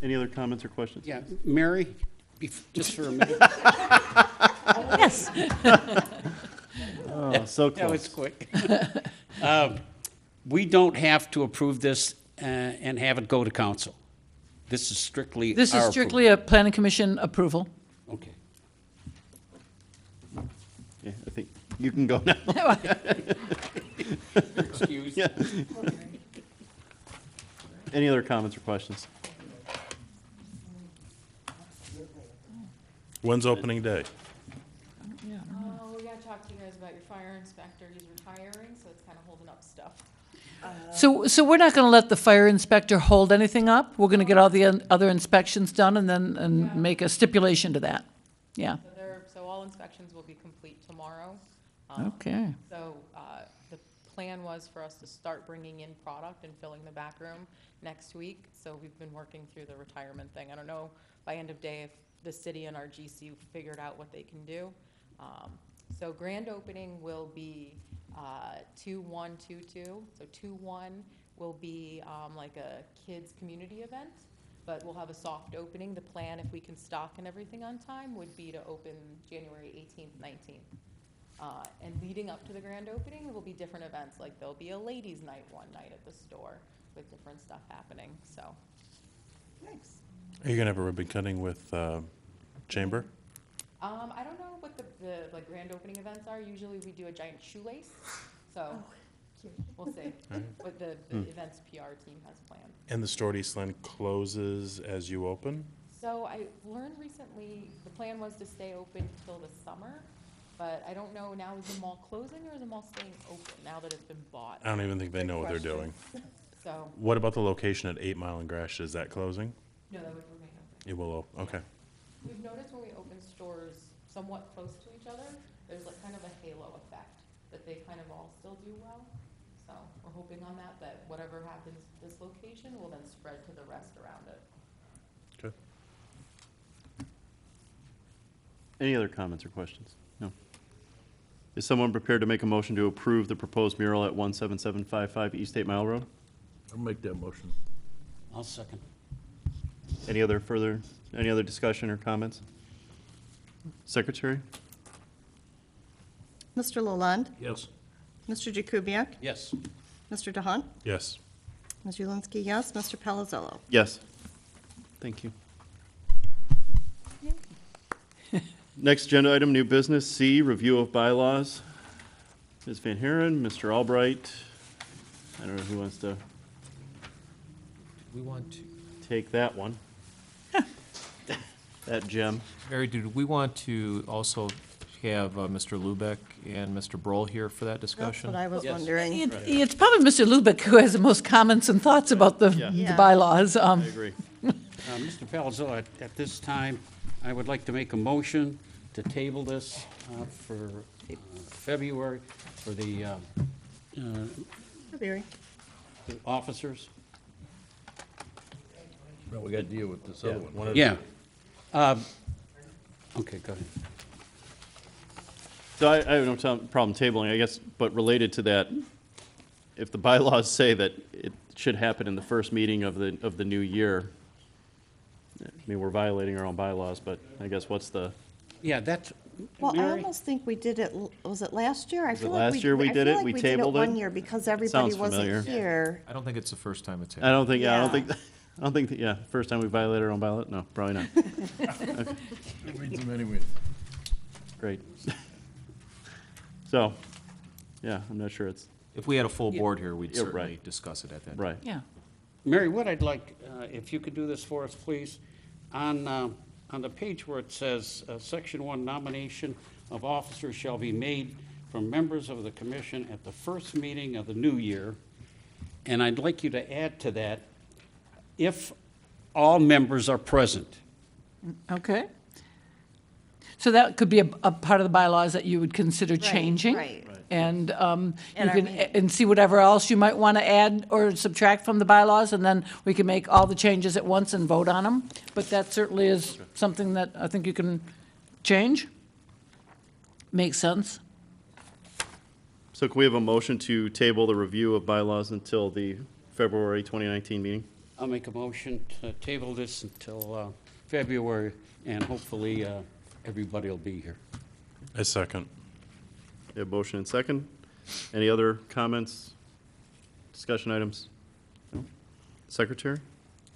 Any other comments or questions? Yeah, Mary, just for a minute. Yes. Oh, so That was close. quick. we don't have to approve this and have it go to council. This is strictly This is our strictly a planning commission approval. approval. Okay. Yeah, I think you can go now. Excuse. Yeah. Any other comments or questions? When's opening day? Oh, we gotta talk to you guys about your fire inspector. He's retiring, so it's kind of holding up stuff. So we're not going to let the fire inspector hold anything up? We're going to get all the other inspections done and then make a stipulation to that? Yeah, So all inspections will be complete tomorrow. okay. So the plan was for us to start bringing in product and filling the back room next week. So we've been working through the retirement thing. I don't know by end of day if the city and our GC figured out what they can do. So grand opening will be 2/1/22. So 2/1 will be like a kids community event, but we'll have a soft opening. The plan, if we can stock and everything on time, would be to open January 18th, 19th. And leading up to the grand opening, there will be different events, like there'll be a ladies' night one night at the store with different stuff happening, so. Thanks. Are you gonna have a ribbon cutting with Chamber? I don't know what the like grand opening events are. Usually we do a giant shoelace, so we'll see what the events PR team has planned. And the store at Eastland closes as you open? So I learned recently, the plan was to stay open till the summer, but I don't know now, is the mall closing or is the mall staying open now that it's been bought? I don't even think they know what they're doing. So, What about the location at 8 Mile and Gratiot? Is that closing? no, that would remain open. It will, okay. We've noticed when we open stores somewhat close to each other, there's like kind of a halo effect, that they kind of all still do well. So we're hoping on that whatever happens at this location will then spread to the rest around it. Okay. Any other comments or questions? No. Is someone prepared to make a motion to approve the proposed mural at 17755 East 8 Mile Road? I'll make that motion. I'll second. Any other discussion or comments? Secretary? Mr. Lalonde? Yes. Mr. Jakubiec? Yes. Mr. DeHunt? Yes. Ms. Julinski, yes. Mr. Palazzolo? Yes. Thank you. Next agenda item, new business, C, review of bylaws. Ms. Van Haren, Mr. Albright. I don't know who wants to We want to, take that one. That gem. Mary, do we want to also have Mr. Lubeck and Mr. Broll here for that That's discussion? what I was Yes. wondering. It's probably Mr. Lubeck who has the most comments and thoughts about the Yeah. bylaws. I agree. Mr. Palazzolo, at this time, I would like to make a motion to table this for February for the February. officers. Well, we gotta deal with this other one. Yeah. Okay, go ahead. So I have no problem tabling, I guess, but related to that, if the bylaws say that it should happen in the first meeting of the new year, I mean, we're violating our own bylaws, but I guess what's the, Yeah, that's, Well, I Mary? almost think we did it, was it last year? I feel it like last year we I did feel it? like We did it tabled it? one year because everybody sounds wasn't familiar. here. I don't think it's the first time it's I don't think, yeah, I don't Yeah. think, I don't think, yeah, first time we violated our own bylaw, no, probably not. Read them anyway. Great. So, yeah, I'm not sure it's, If we had a full board here, we'd Yeah, certainly right. discuss it at that time. right. Yeah. Mary, what I'd like, if you could do this for us, please, on the page where it says, Section 1, nomination of officers shall be made from members of the commission at the first meeting of the new year, and I'd like you to add to that, if all members are present. Okay. So that could be a part of the bylaws that you would consider changing? right. And you And our can, meeting. and see whatever else you might want to add or subtract from the bylaws, and then we can make all the changes at once and vote on them. But that certainly is something that I think you can change. Makes sense. So can we have a motion to table the review of bylaws until the February 2019 meeting? I'll make a motion to table this until February, and hopefully everybody will be here. A second. We have motion and second. Any other comments, discussion items? No? Secretary?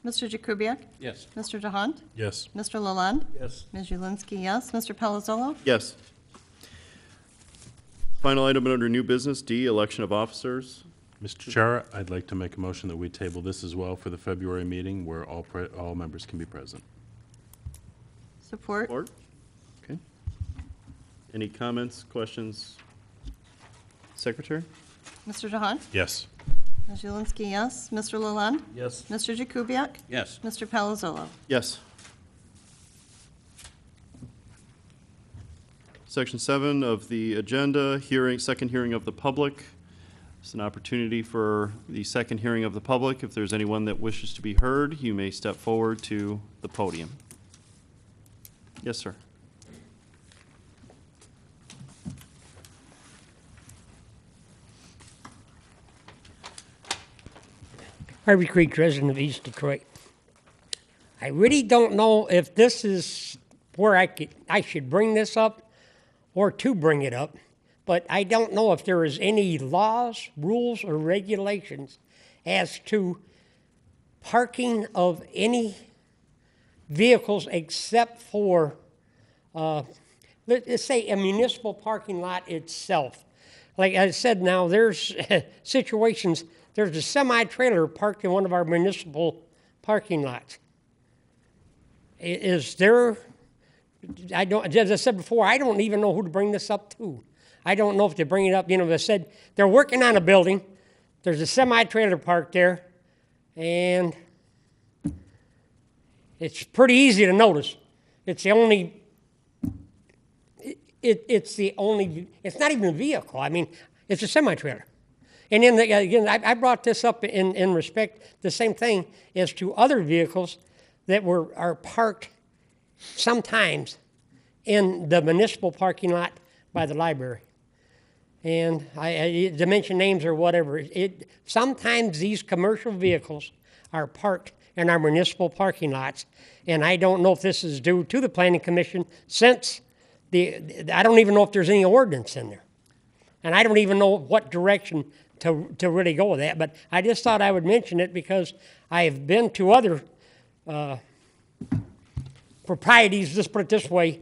Mr. Jakubiec? Yes. Mr. DeHunt? Yes. Mr. Lalonde? Yes. Ms. Julinski, yes. Mr. Palazzolo? Yes. Final item under new business, D, election of officers. Mr. Chair, I'd like to make a motion that we table this as well for the February meeting where all members can be present. Support? Support? Okay. Any comments, questions? Secretary? Mr. DeHunt? Yes. Ms. Julinski, yes. Mr. Lalonde? Yes. Mr. Jakubiec? Yes. Mr. Palazzolo? Yes. Section 7 of the agenda, second hearing of the public. It's an opportunity for the second hearing of the public. If there's anyone that wishes to be heard, you may step forward to the podium. Yes, sir. Harvey Creek, resident of East Detroit. I really don't know if this is where I should bring this up or to bring it up, but I don't know if there is any laws, rules, or regulations as to parking of any vehicles except for, let's say, a municipal parking lot itself. Like I said, now there's situations. There's a semi-trailer parked in one of our municipal parking lots. Is there, as I said before, I don't even know who to bring this up to. I don't know if to bring it up, as I said, they're working on a building. There's a semi-trailer parked there, and it's pretty easy to notice. It's the only, it's not even a vehicle. I mean, it's a semi-trailer. And then, again, I brought this up in respect, the same thing as to other vehicles that are parked sometimes in the municipal parking lot by the library. And to mention names or whatever, sometimes these commercial vehicles are parked in our municipal parking lots. And I don't know if this is due to the Planning Commission, since I don't even know if there's any ordinance in there. And I don't even know what direction to really go with that, but I just thought I would mention it because I have been to other proprieties, let's put it this way,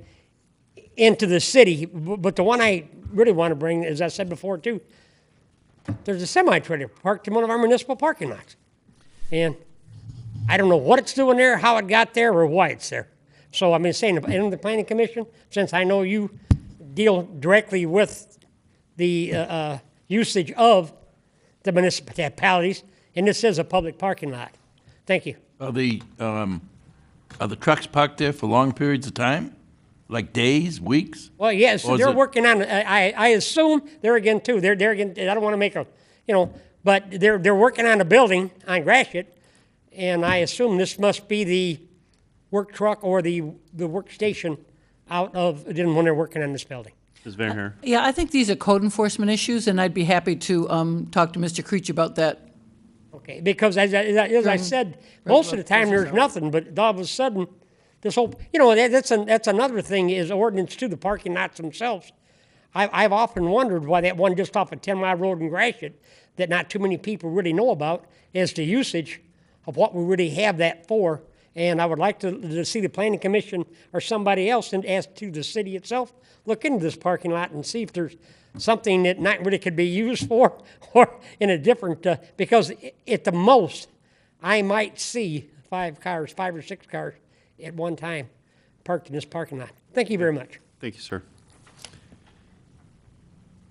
into the city, but the one I really want to bring, as I said before too, there's a semi-trailer parked in one of our municipal parking lots. And I don't know what it's doing there, how it got there, or why it's there. So I'm saying, in the Planning Commission, since I know you deal directly with the usage of the municipalities, and this is a public parking lot. Thank you. Are the trucks parked there for long periods of time? Like days, weeks? Well, yes, Or is they're it- working on, I assume, there again too, they're again, I don't want to make a, but they're working on a building on Gratiot, and I assume this must be the work truck or the workstation out of, when they're working on this building. Ms. Van Haar. Yeah, I think these are code enforcement issues, and I'd be happy to talk to Mr. Creech about that. Okay, because as I said, most of the time there's nothing, but all of a sudden, this whole, that's another thing is ordinance to the parking lots themselves. I've often wondered why that one just off a 10-mile road in Gratiot that not too many people really know about is the usage of what we really have that for. And I would like to see the Planning Commission or somebody else, and as to the city itself, look into this parking lot and see if there's something that not really could be used for, or in a different, because at the most, I might see 5 or 6 cars at one time parked in this parking lot. Thank you very much. Thank you, sir.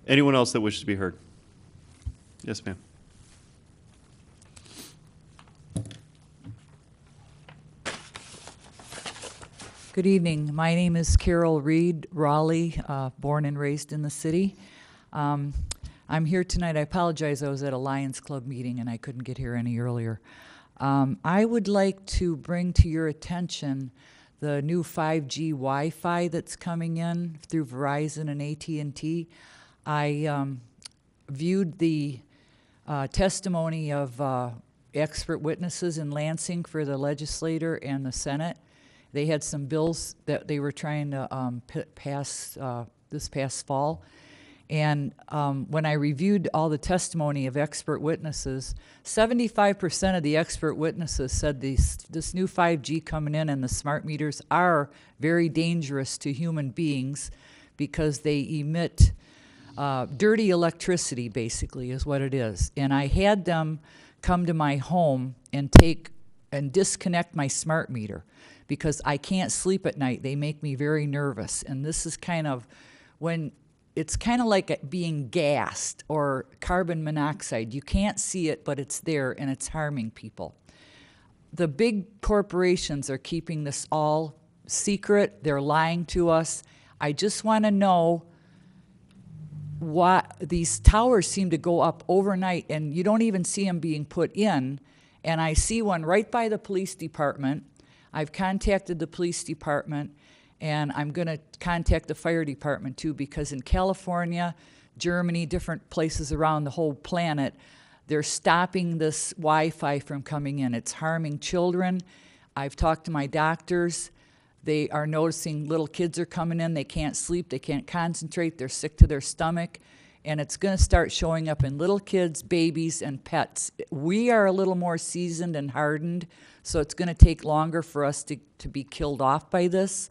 Anyone else that wishes to be heard? Yes, ma'am. Good evening. My name is Carol Reed, Raleigh, born and raised in the city. I'm here tonight. I apologize. I was at a Lions Club meeting and I couldn't get here any earlier. I would like to bring to your attention the new 5G Wi-Fi that's coming in through Verizon and AT&T. I viewed the testimony of expert witnesses in Lansing for the legislature and the Senate. They had some bills that they were trying to pass this past fall. And when I reviewed all the testimony of expert witnesses, 75% of the expert witnesses said this new 5G coming in and the smart meters are very dangerous to human beings because they emit dirty electricity, basically, is what it is. And I had them come to my home and disconnect my smart meter because I can't sleep at night. They make me very nervous. And this is kind of it's kind of like being gassed or carbon monoxide. You can't see it, but it's there and it's harming people. The big corporations are keeping this all secret. They're lying to us. I just want to know why these towers seem to go up overnight and you don't even see them being put in. And I see one right by the police department. I've contacted the police department, and I'm going to contact the fire department too, because in California, Germany, different places around the whole planet, they're stopping this Wi-Fi from coming in. It's harming children. I've talked to my doctors. They are noticing little kids are coming in. They can't sleep. They can't concentrate. They're sick to their stomach. And it's going to start showing up in little kids, babies, and pets. We are a little more seasoned and hardened, so it's going to take longer for us to be killed off by this.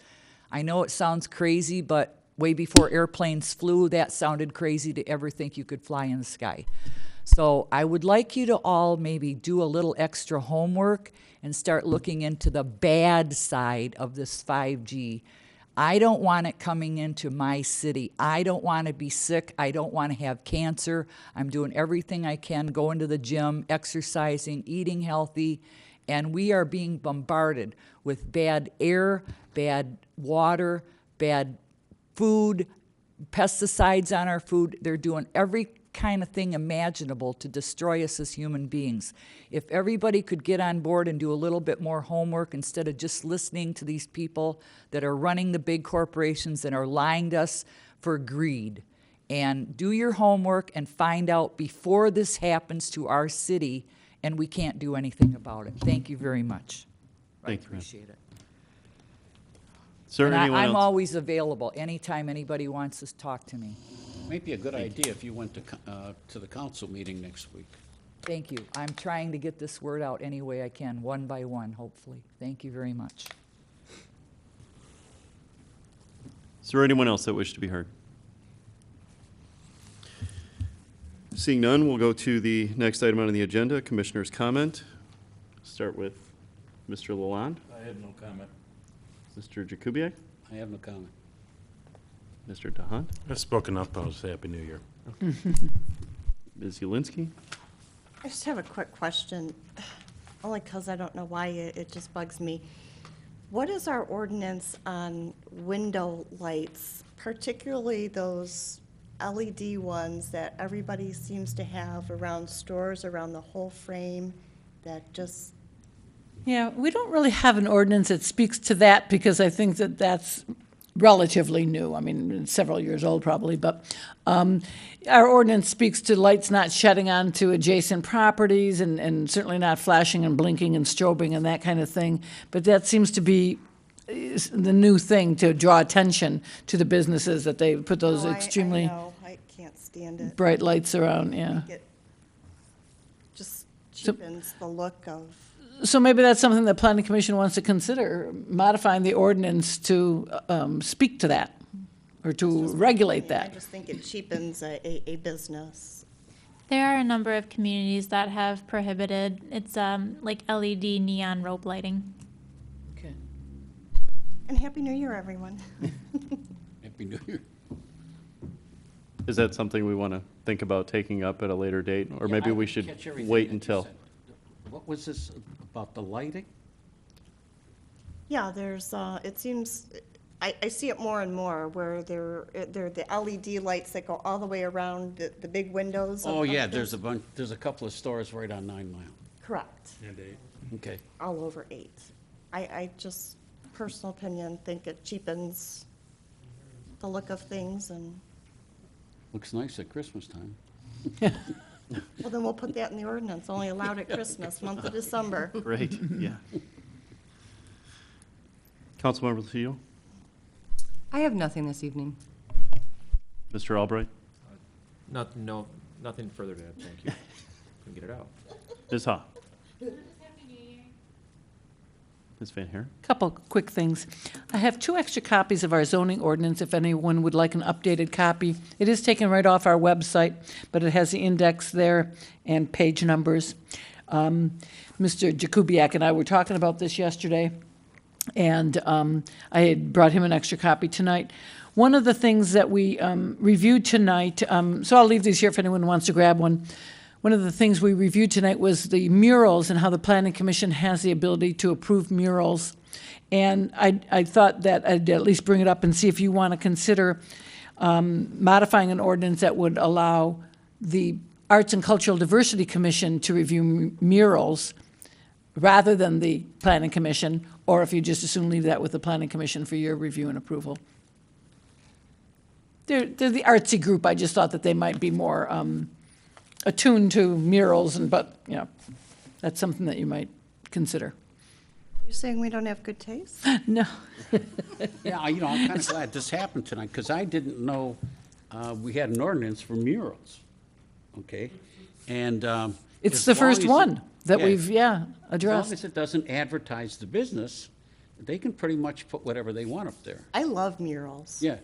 I know it sounds crazy, but way before airplanes flew, that sounded crazy to ever think you could fly in the sky. So I would like you to all maybe do a little extra homework and start looking into the bad side of this 5G. I don't want it coming into my city. I don't want to be sick. I don't want to have cancer. I'm doing everything I can, going to the gym, exercising, eating healthy, and we are being bombarded with bad air, bad water, bad food, pesticides on our food. They're doing every kind of thing imaginable to destroy us as human beings. If everybody could get on board and do a little bit more homework instead of just listening to these people that are running the big corporations and are lying to us for greed, and do your homework and find out before this happens to our city and we can't do anything about it. Thank you very much. Thank you, I appreciate it. Is there And anyone I'm else? always available anytime anybody wants to talk to me. Might be a good idea if you went to the council meeting next week. Thank you. I'm trying to get this word out any way I can, one by one, hopefully. Thank you very much. Is there anyone else that wishes to be heard? Seeing none, we'll go to the next item on the agenda, Commissioner's comment. Start with Mr. Lalonde, I have no comment. Mr. Jakubiec, I have no comment. Mr. DeHaan, I've spoken up. I was Happy New Year. Ms. Ulinski. I just have a quick question, only because I don't know why it just bugs me. What is our ordinance on window lights, particularly those LED ones that everybody seems to have around stores, around the whole frame, that just... Yeah, we don't really have an ordinance that speaks to that because I think that that's relatively new. I mean, it's several years old probably, but our ordinance speaks to lights not shedding onto adjacent properties and certainly not flashing and blinking and strobing and that kind of thing. But that seems to be the new thing to draw attention to the businesses, that they put those Oh, extremely I know, I can't stand it. bright lights around, yeah. It just cheapens the look of... So maybe that's something the planning commission wants to consider, modifying the ordinance to speak to that, or to regulate I that. just think it cheapens a business. There are a number of communities that have prohibited, it's like LED neon rope lighting. Okay. And Happy New Year, everyone. Happy New Year. Is that something we want to think about taking up at a later date? Or Yeah, maybe I we didn't should catch everything wait that you until? said. What was this about the lighting? Yeah, there's, it seems, I see it more and more where they're the LED lights that go all the way around the big windows. Oh, yeah, of there's a couple of stores right on 9 Mile. Correct, And 8. Okay. all over 8. I just, personal opinion, think it cheapens the look of things, and, Looks nice at Christmas time. well, then we'll put that in the ordinance, only allowed at Christmas, month of December. Great, yeah. Councilmember Lucio, I have nothing this evening. Mr. Albright, Nothing further to add, thank you. Can get it out. Ms. Ha? Ms. Van Haren? Couple quick things. I have 2 extra copies of our zoning ordinance if anyone would like an updated copy. It is taken right off our website, but it has the index there and page numbers. Mr. Jakubiec and I were talking about this yesterday, and I had brought him an extra copy tonight. One of the things that we reviewed tonight, so I'll leave these here if anyone wants to grab one. One of the things we reviewed tonight was the murals and how the Planning Commission has the ability to approve murals. And I thought that I'd at least bring it up and see if you want to consider modifying an ordinance that would allow the Arts and Cultural Diversity Commission to review murals rather than the Planning Commission, or if you just as soon leave that with the Planning Commission for your review and approval. They're the artsy group. I just thought that they might be more attuned to murals, but that's something that you might consider. You're saying we don't have good taste? No. Yeah, I'm kind of glad this happened tonight, because I didn't know we had an ordinance for murals, okay? And It's as the long first as it- one that yeah, we've, As long addressed. as it doesn't advertise the business, they can pretty much put whatever they want up there. I love murals. Yeah.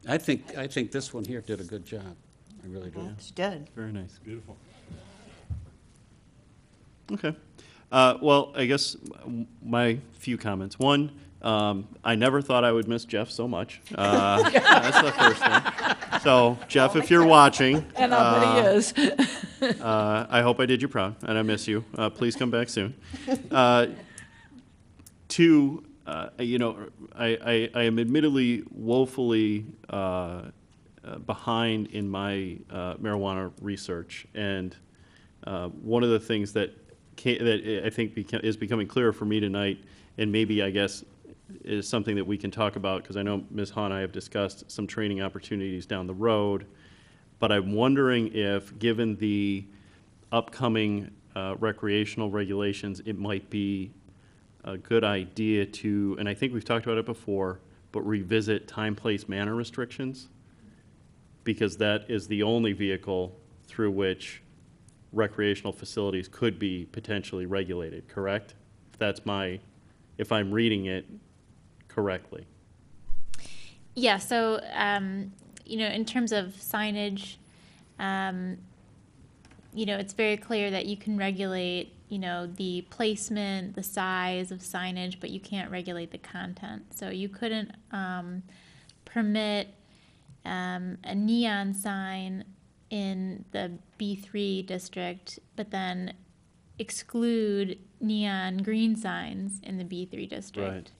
I think this one here did a good job. I really do. It's good. Very nice. Beautiful. Okay. Well, I guess my few comments. One, I never thought I would miss Jeff so much. That's the first thing. So, Jeff, if you're watching, And I'll bet he is. I hope I did you proud, and I miss you. Please come back soon. Two, I am admittedly woefully behind in my marijuana research, and one of the things that I think is becoming clearer for me tonight, and maybe I guess is something that we can talk about, because I know Ms. Ha and I have discussed some training opportunities down the road, but I'm wondering if, given the upcoming recreational regulations, it might be a good idea to, and I think we've talked about it before, but revisit time, place, manner restrictions, because that is the only vehicle through which recreational facilities could be potentially regulated, correct? If I'm reading it correctly. Yeah, so, in terms of signage, it's very clear that you can regulate, the placement, the size of signage, but you can't regulate the content. So you couldn't permit a neon sign in the B3 district, but then exclude neon green signs in the B3 district. Right.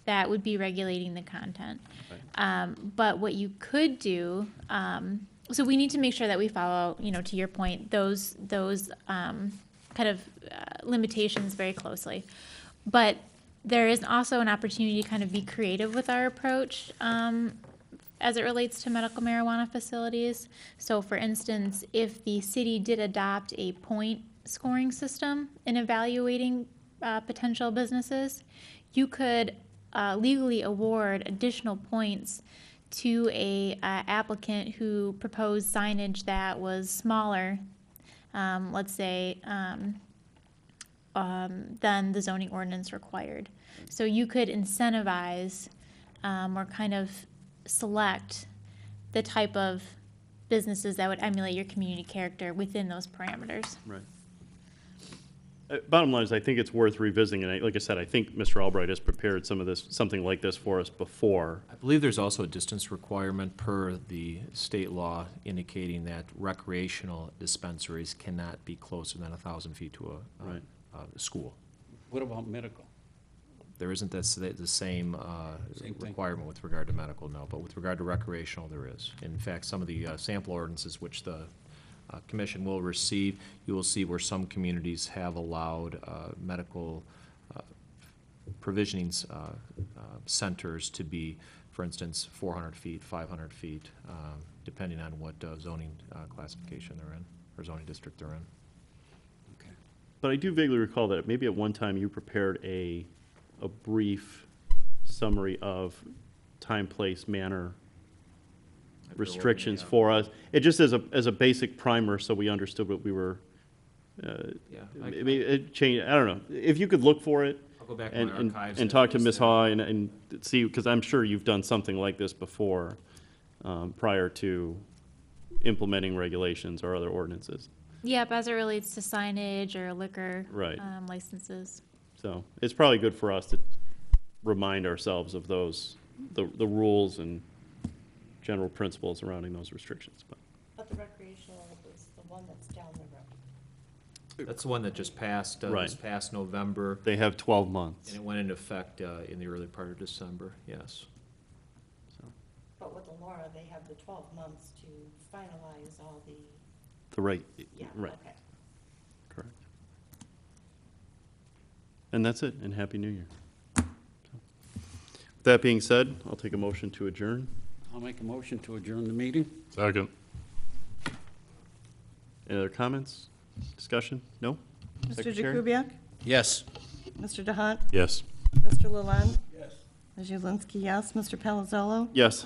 That would be regulating the content. But what you could do, so we need to make sure that we follow, to your point, those kind of limitations very closely. But there is also an opportunity to kind of be creative with our approach as it relates to medical marijuana facilities. So for instance, if the city did adopt a point scoring system in evaluating potential businesses, you could legally award additional points to a applicant who proposed signage that was smaller, let's say, than the zoning ordinance required. So you could incentivize or kind of select the type of businesses that would emulate your community character within those parameters. Right. Bottom line is, I think it's worth revisiting, and like I said, I think Mr. Albright has prepared something like this for us before. I believe there's also a distance requirement per the state law indicating that recreational dispensaries cannot be closer than 1,000 feet to a school. What about medical? There isn't the same Same thing. requirement with regard to medical, no, but with regard to recreational, there is. In fact, some of the sample ordinances which the commission will receive, you will see where some communities have allowed medical provisioning centers to be, for instance, 400 feet, 500 feet, depending on what zoning classification they're in, or zoning district they're in. But I do vaguely recall that maybe at one time you prepared a brief summary of time, place, manner restrictions for us. It just as a basic primer, so we understood what we were, Yeah, I mean, it changed, I don't know. If you could look for it. I'll go back in my archives And and talk to it's Ms. there. Haw and see, because I'm sure you've done something like this before, prior to implementing regulations or other ordinances. Yep, as it relates to signage or liquor. Right. Licenses. So it's probably good for us to remind ourselves of those, the rules and general principles surrounding those restrictions. But the recreational is the one that's down the road. That's the one that just passed, this Right. past November, They have 12 months. and it went into effect in the early part of December, yes. But with the Laura, they have the 12 months to finalize all the, Right. okay. Correct. And that's it, and Happy New Year. With that being said, I'll take a motion to adjourn. I'll make a motion to adjourn the meeting. Second. Any other comments, discussion? No? Mr. Secretary? Jakubiec? Yes. Mr. DeHunt? Yes. Mr. Lalonde? Yes. Ms. Julinski, yes. Mr. Palazzolo? Yes.